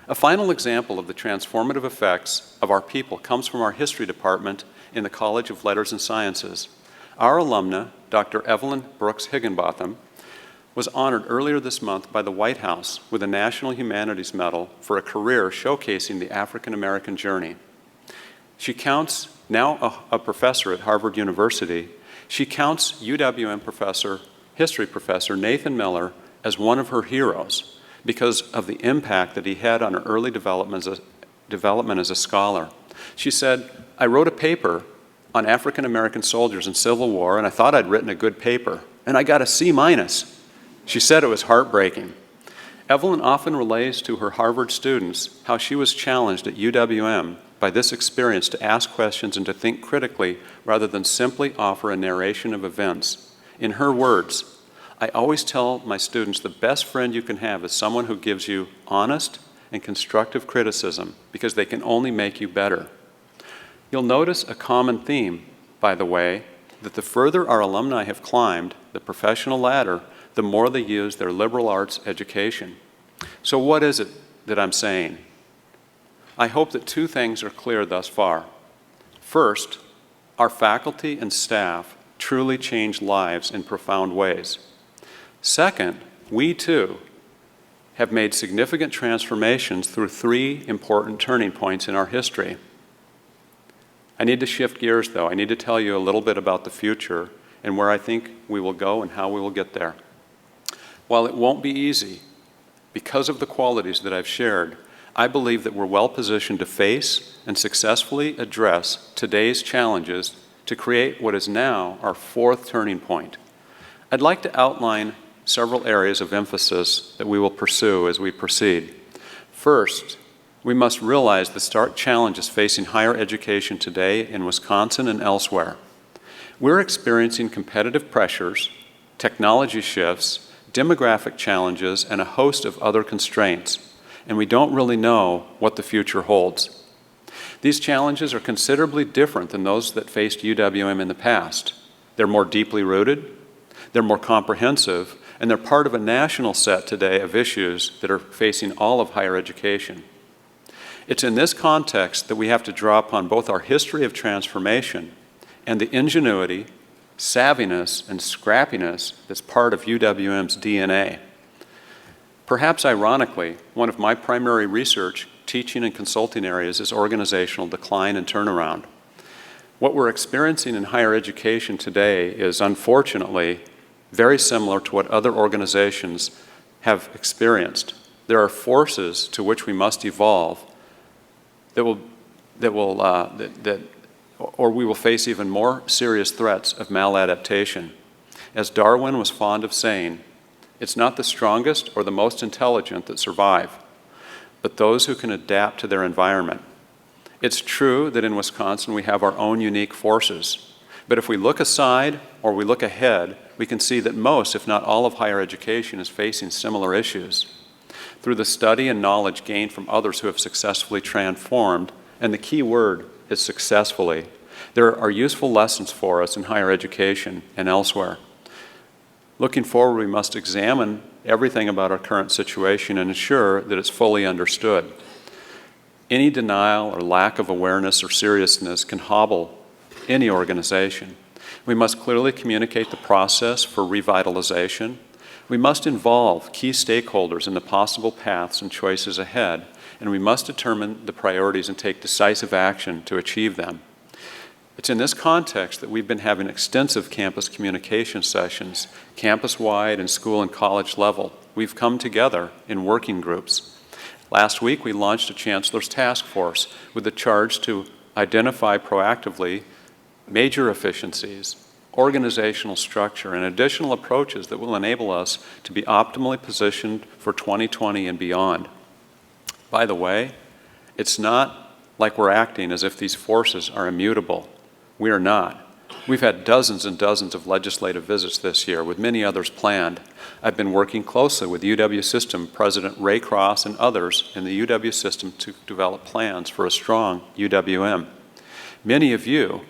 A final example of the transformative effects of our people comes from our history department in the College of Letters and Sciences. Our alumna, Dr. Evelyn Brooks Higginbotham, was honored earlier this month by the White House with a National Humanities Medal for a career showcasing the African American journey. She counts, now a professor at Harvard University, she counts UWM history professor Nathan Miller as one of her heroes because of the impact that he had on her early development as a scholar. She said, "I wrote a paper on African American soldiers in Civil War, and I thought I'd written a good paper, and I got a C-." She said it was heartbreaking. Evelyn often relays to her Harvard students how she was challenged at UWM by this experience to ask questions and to think critically rather than simply offer a narration of events. In her words, "I always tell my students the best friend you can have is someone who gives you honest and constructive criticism because they can only make you better." You'll notice a common theme, by the way, that the further our alumni have climbed the professional ladder, the more they use their liberal arts education. So what is it that I'm saying? I hope that two things are clear thus far. First, our faculty and staff truly change lives in profound ways. Second, we too have made significant transformations through three important turning points in our history. I need to shift gears, though. I need to tell you a little bit about the future and where I think we will go and how we will get there. While it won't be easy, because of the qualities that I've shared, I believe that we're well positioned to face and successfully address today's challenges to create what is now our fourth turning point. I'd like to outline several areas of emphasis that we will pursue as we proceed. First, we must realize the stark challenges facing higher education today in Wisconsin and elsewhere. We're experiencing competitive pressures, technology shifts, demographic challenges, and a host of other constraints, and we don't really know what the future holds. These challenges are considerably different than those that faced UWM in the past. They're more deeply rooted, they're more comprehensive, and they're part of a national set today of issues that are facing all of higher education. It's in this context that we have to draw upon both our history of transformation and the ingenuity, savviness, and scrappiness that's part of UWM's DNA. Perhaps ironically, one of my primary research, teaching, and consulting areas is organizational decline and turnaround. What we're experiencing in higher education today is unfortunately very similar to what other organizations have experienced. There are forces to which we must evolve or we will face even more serious threats of maladaptation. As Darwin was fond of saying, it's not the strongest or the most intelligent that survive, but those who can adapt to their environment. It's true that in Wisconsin we have our own unique forces, but if we look aside or we look ahead, we can see that most, if not all, of higher education is facing similar issues. Through the study and knowledge gained from others who have successfully transformed, and the key word is successfully, there are useful lessons for us in higher education and elsewhere. Looking forward, we must examine everything about our current situation and ensure that it's fully understood. Any denial or lack of awareness or seriousness can hobble any organization. We must clearly communicate the process for revitalization. We must involve key stakeholders in the possible paths and choices ahead, and we must determine the priorities and take decisive action to achieve them. It's in this context that we've been having extensive campus communication sessions, campus-wide and school and college level. We've come together in working groups. Last week, we launched a Chancellor's Task Force with the charge to identify proactively major efficiencies, organizational structure, and additional approaches that will enable us to be optimally positioned for 2020 and beyond. By the way, it's not like we're acting as if these forces are immutable. We are not. We've had dozens and dozens of legislative visits this year, with many others planned. I've been working closely with UW System President Ray Cross and others in the UW System to develop plans for a strong UWM. Many of you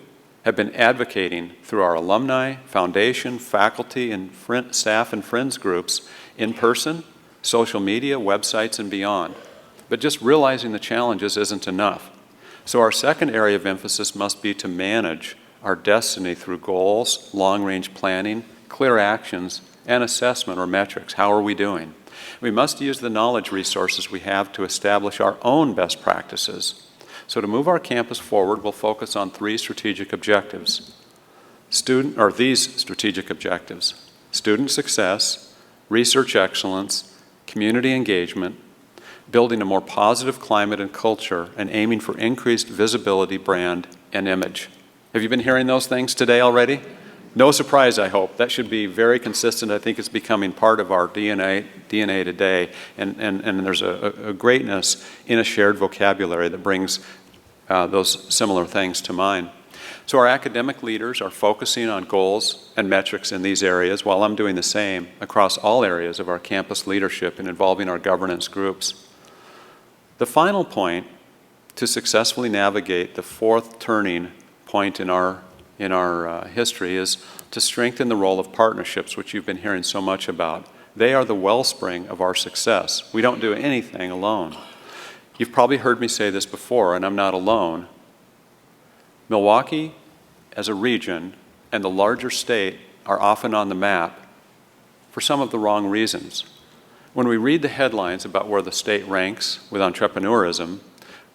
have been advocating through our alumni, foundation, faculty, and staff and friends groups in person, social media, websites, and beyond. But just realizing the challenges isn't enough. So our second area of emphasis must be to manage our destiny through goals, long-range planning, clear actions, and assessment or metrics. How are we doing? We must use the knowledge resources we have to establish our own best practices. So to move our campus forward, we'll focus on these strategic objectives. Student success, research excellence, community engagement, building a more positive climate and culture, and aiming for increased visibility, brand, and image. Have you been hearing those things today already? No surprise, I hope. That should be very consistent. I think it's becoming part of our DNA today, and there's a greatness in a shared vocabulary that brings those similar things to mind. So our academic leaders are focusing on goals and metrics in these areas, while I'm doing the same across all areas of our campus leadership and involving our governance groups. The final point to successfully navigate the fourth turning point in our history is to strengthen the role of partnerships, which you've been hearing so much about. They are the wellspring of our success. We don't do anything alone. You've probably heard me say this before, and I'm not alone. Milwaukee, as a region, and the larger state are often on the map for some of the wrong reasons. When we read the headlines about where the state ranks with entrepreneurism,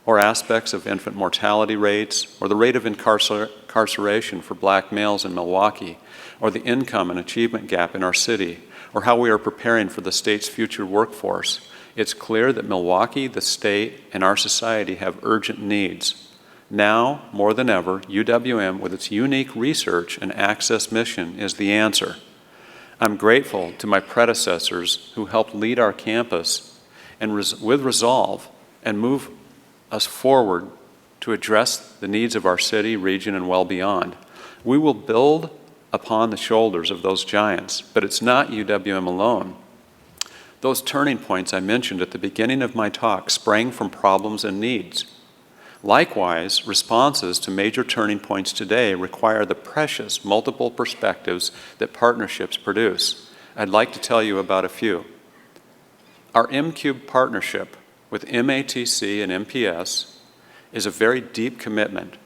or aspects of infant mortality rates, or the rate of incarceration for black males in Milwaukee, or the income and achievement gap in our city, or how we are preparing for the state's future workforce, it's clear that Milwaukee, the state, and our society have urgent needs. Now, more than ever, UWM, with its unique research and access mission, is the answer. I'm grateful to my predecessors who helped lead our campus and with resolve and move us forward to address the needs of our city, region, and well beyond. We will build upon the shoulders of those giants, but it's not UWM alone. Those turning points I mentioned at the beginning of my talk sprang from problems and needs. Likewise, responses to major turning points today require the precious multiple perspectives that partnerships produce. I'd like to tell you about a few. Our M-Cube partnership with MATC and MPS is a very deep commitment,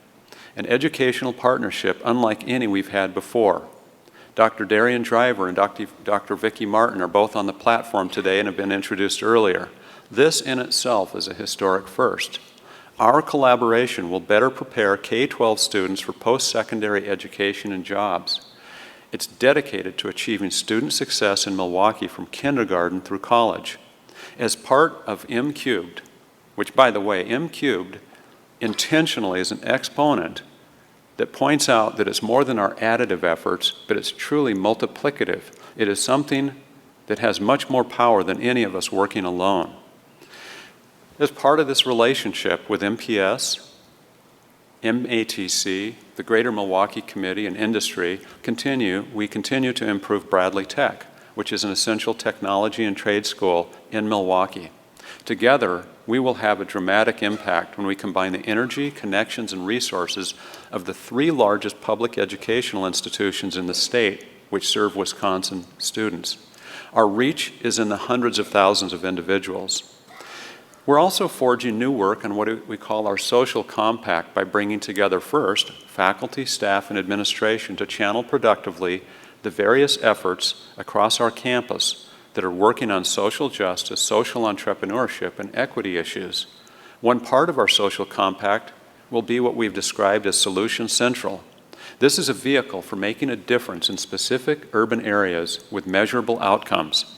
an educational partnership unlike any we've had before. Dr. Darian Driver and Dr. Vicki Martin are both on the platform today and have been introduced earlier. This in itself is a historic first. Our collaboration will better prepare K-12 students for post-secondary education and jobs. It's dedicated to achieving student success in Milwaukee from kindergarten through college. As part of M-Cubed, which by the way, M-Cubed intentionally is an exponent that points out that it's more than our additive efforts, but it's truly multiplicative. It is something that has much more power than any of us working alone. As part of this relationship with MPS, MATC, the Greater Milwaukee Committee, and industry, we continue to improve Bradley Tech, which is an essential technology and trade school in Milwaukee. Together, we will have a dramatic impact when we combine the energy, connections, and resources of the three largest public educational institutions in the state which serve Wisconsin students. Our reach is in the hundreds of thousands of individuals. We're also forging new work on what we call our social compact by bringing together first faculty, staff, and administration to channel productively the various efforts across our campus that are working on social justice, social entrepreneurship, and equity issues. One part of our social compact will be what we've described as Solution Central. This is a vehicle for making a difference in specific urban areas with measurable outcomes.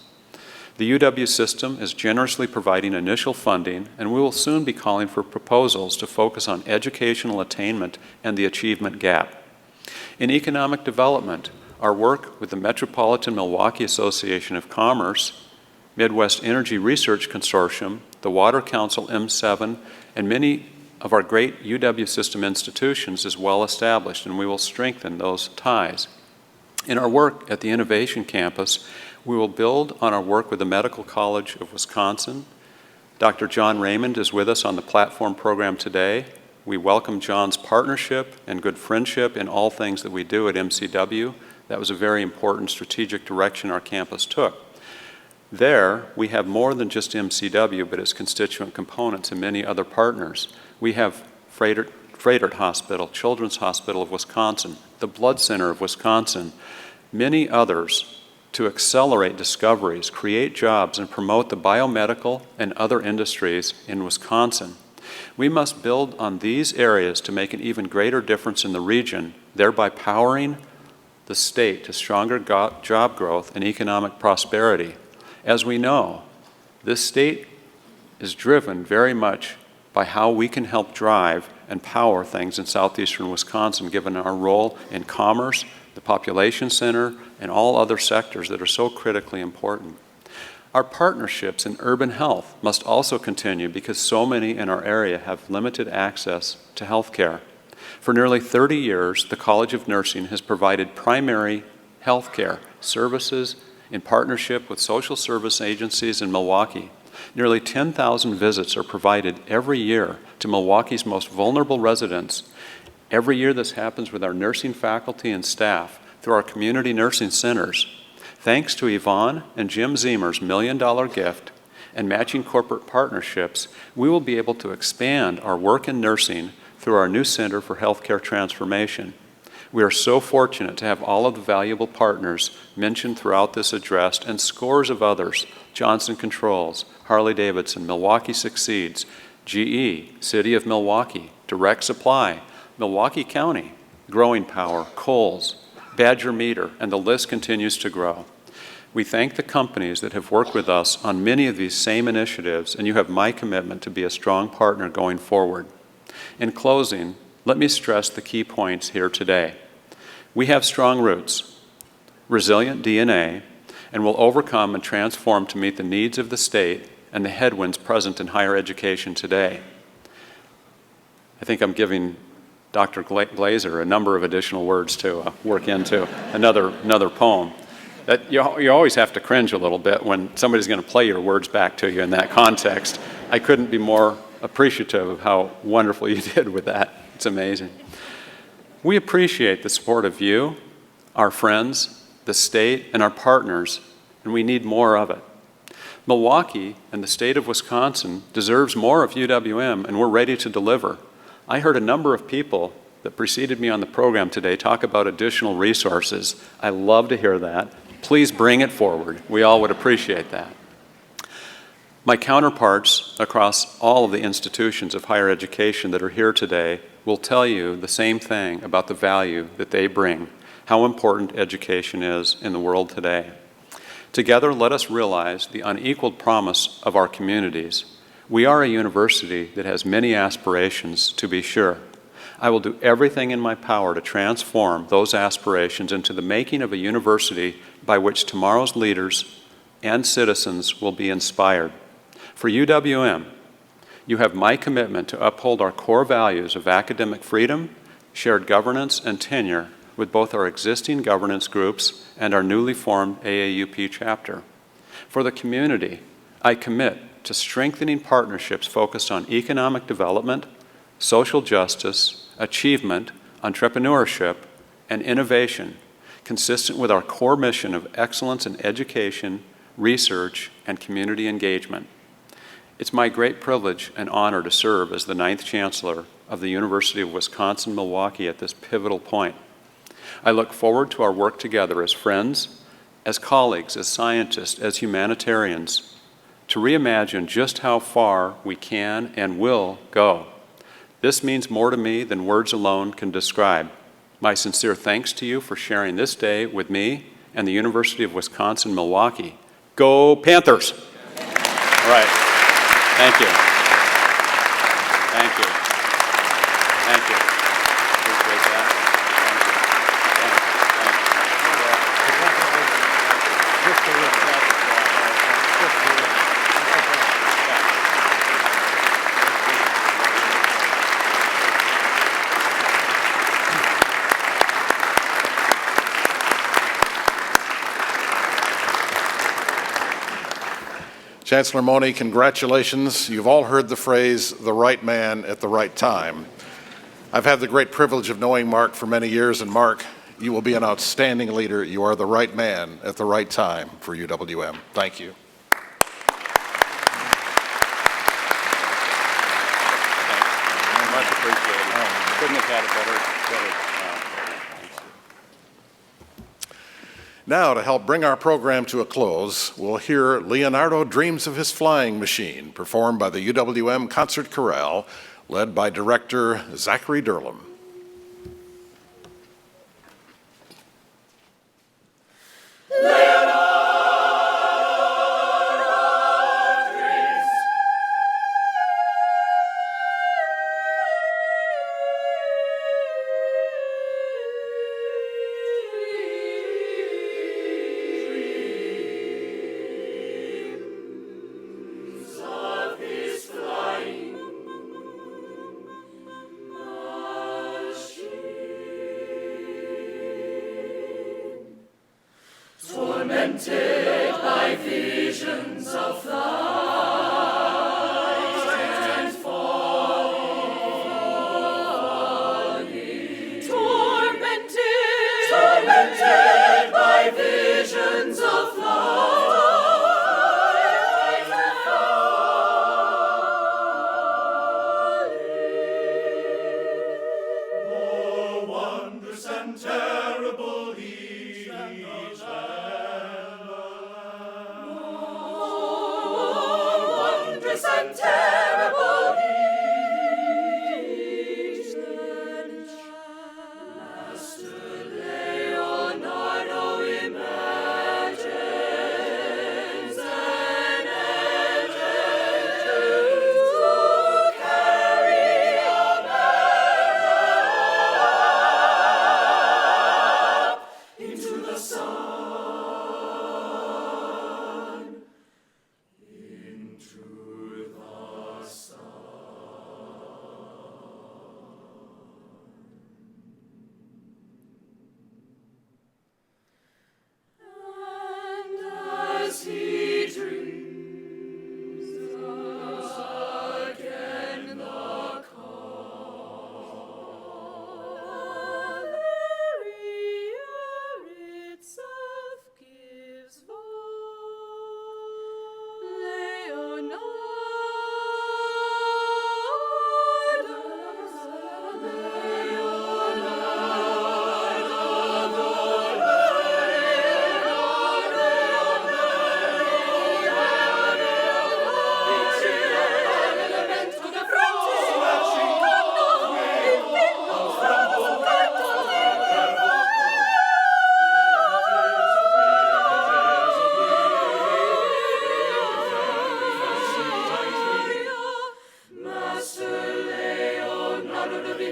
The UW system is generously providing initial funding, and we will soon be calling for proposals to focus on educational attainment and the achievement gap. In economic development, our work with the Metropolitan Milwaukee Association of Commerce, Midwest Energy Research Consortium, the Water Council M7, and many of our great UW system institutions is well established, and we will strengthen those ties. In our work at the Innovation Campus, we will build on our work with the Medical College of Wisconsin. Dr. John Raymond is with us on the platform program today. We welcome John's partnership and good friendship in all things that we do at MCW. That was a very important strategic direction our campus took. There, we have more than just MCW, but its constituent components and many other partners. We have Frederick Hospital, Children's Hospital of Wisconsin, the Blood Center of Wisconsin, many others to accelerate discoveries, create jobs, and promote the biomedical and other industries in Wisconsin. We must build on these areas to make an even greater difference in the region, thereby powering the state to stronger job growth and economic prosperity. As we know, this state is driven very much by how we can help drive and power things in southeastern Wisconsin, given our role in commerce, the population center, and all other sectors that are so critically important. Our partnerships in urban health must also continue because so many in our area have limited access to health care. For nearly 30 years, the College of Nursing has provided primary health care services in partnership with social service agencies in Milwaukee. Nearly 10,000 visits are provided every year to Milwaukee's most vulnerable residents. Every year this happens with our nursing faculty and staff through our community nursing centers. Thanks to Yvonne and Jim Zemer's $1 million gift and matching corporate partnerships, we will be able to expand our work in nursing through our new Center for Healthcare Transformation. We are so fortunate to have all of the valuable partners mentioned throughout this address and scores of others: Johnson Controls, Harley-Davidson, Milwaukee Succeeds, GE, City of Milwaukee, Direct Supply, Milwaukee County, Growing Power, Kohl's, Badger Meter, and the list continues to grow. We thank the companies that have worked with us on many of these same initiatives, and you have my commitment to be a strong partner going forward. In closing, let me stress the key points here today. We have strong roots, resilient DNA, and will overcome and transform to meet the needs of the state and the headwinds present in higher education today. I think I'm giving Dr. Glazer a number of additional words to work into another poem. That you always have to cringe a little bit when somebody's going to play your words back to you in that context. I couldn't be more appreciative of how wonderful you did with that. It's amazing. We appreciate the support of you, our friends, the state, and our partners, and we need more of it. Milwaukee and the state of Wisconsin deserves more of UWM, and we're ready to deliver. I heard a number of people that preceded me on the program today talk about additional resources. I love to hear that. Please bring it forward. We all would appreciate that. My counterparts across all of the institutions of higher education that are here today will tell you the same thing about the value that they bring, how important education is in the world today. Together, let us realize the unequaled promise of our communities. We are a university that has many aspirations, to be sure. I will do everything in my power to transform those aspirations into the making of a university by which tomorrow's leaders and citizens will be inspired. For UWM, you have my commitment to uphold our core values of academic freedom, shared governance, and tenure with both our existing governance groups and our newly formed AAUP chapter. For the community, I commit to strengthening partnerships focused on economic development, social justice, achievement, entrepreneurship, and innovation, consistent with our core mission of excellence in education, research, and community engagement. It's my great privilege and honor to serve as the 9th Chancellor of the University of Wisconsin-Milwaukee at this pivotal point. I look forward to our work together as friends, as colleagues, as scientists, as humanitarians, to reimagine just how far we can and will go. This means more to me than words alone can describe. My sincere thanks to you for sharing this day with me and the University of Wisconsin-Milwaukee. Go Panthers! All right. Thank you. Thank you. Thank you. Appreciate that. Chancellor Mone, congratulations. You've all heard the phrase, the right man at the right time. I've had the great privilege of knowing Mark for many years, and Mark, you will be an outstanding leader. You are the right man at the right time for UWM. Thank you. Much appreciated. Couldn't have had a better. Now, to help bring our program to a close, we'll hear Leonardo Dreams of His Flying Machine, performed by the UWM Concert Chorale, led by director Zachary Durlam. Tormented by visions of flight and falling. Tormented by visions of flight and falling. More wondrous and terrible each land. And terrible each land. Master Leonardo imagines an engine to carry America into the sun.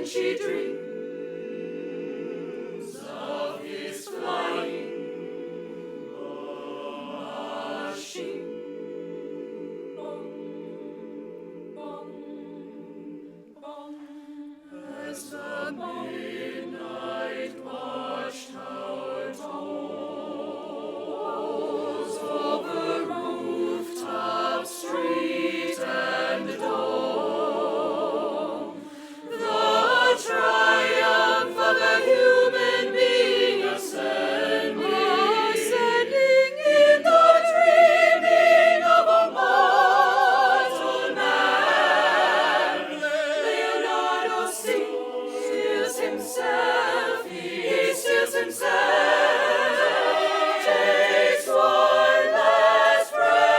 She dreams of his flying machine. Bong, bong, bong. As the midnight watchtower tolls over rooftop, street, and dome, triumph of a human being ascending in the dreaming of a mortal man. Leonardo steals himself, he steals himself, takes one last breath.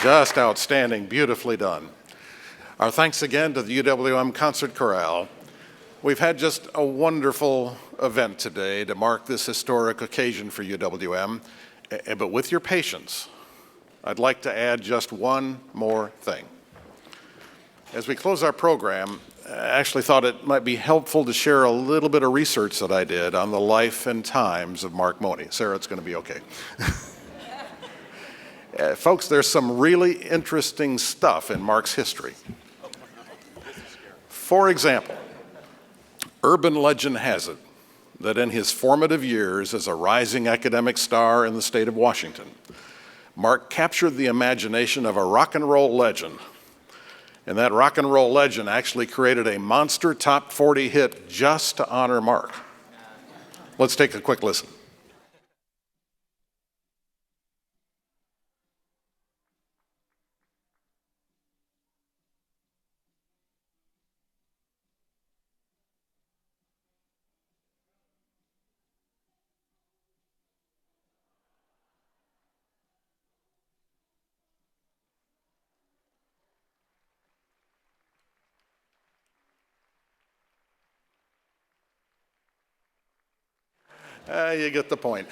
Just outstanding, beautifully done. Our thanks again to the UWM Concert Chorale. We've had just a wonderful event today to mark this historic occasion for UWM, but with your patience, I'd like to add just one more thing. As we close our program, I actually thought it might be helpful to share a little bit of research that I did on the life and times of Mark Mone. Sarah, it's going to be okay. Folks, there's some really interesting stuff in Mark's history. For example, urban legend has it that in his formative years as a rising academic star in the state of Washington, Mark captured the imagination of a rock and roll legend. And that rock and roll legend actually created a monster top 40 hit just to honor Mark. Let's take a quick listen. You get the point.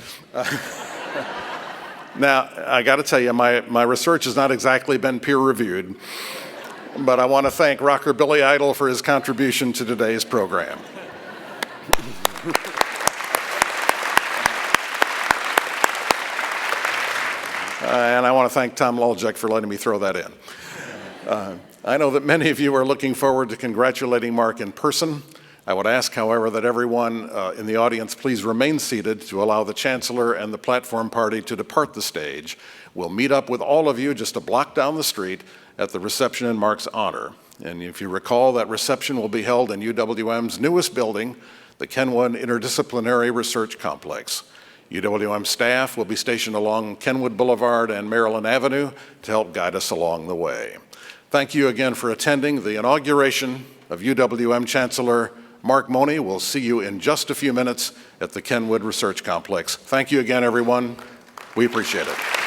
Now, I got to tell you, my research has not exactly been peer-reviewed, but I want to thank rocker Billy Idol for his contribution to today's program. And I want to thank Tom Loljek for letting me throw that in. I know that many of you are looking forward to congratulating Mark in person. I would ask, however, that everyone in the audience please remain seated to allow the Chancellor and the platform party to depart the stage. We'll meet up with all of you just a block down the street at the reception in Mark's honor. And if you recall, that reception will be held in UWM's newest building, the Kenwood Interdisciplinary Research Complex. UWM staff will be stationed along Kenwood Boulevard and Maryland Avenue to help guide us along the way. Thank you again for attending the inauguration of UWM Chancellor Mark Mone. We'll see you in just a few minutes at the Kenwood Research Complex. Thank you again, everyone. We appreciate it.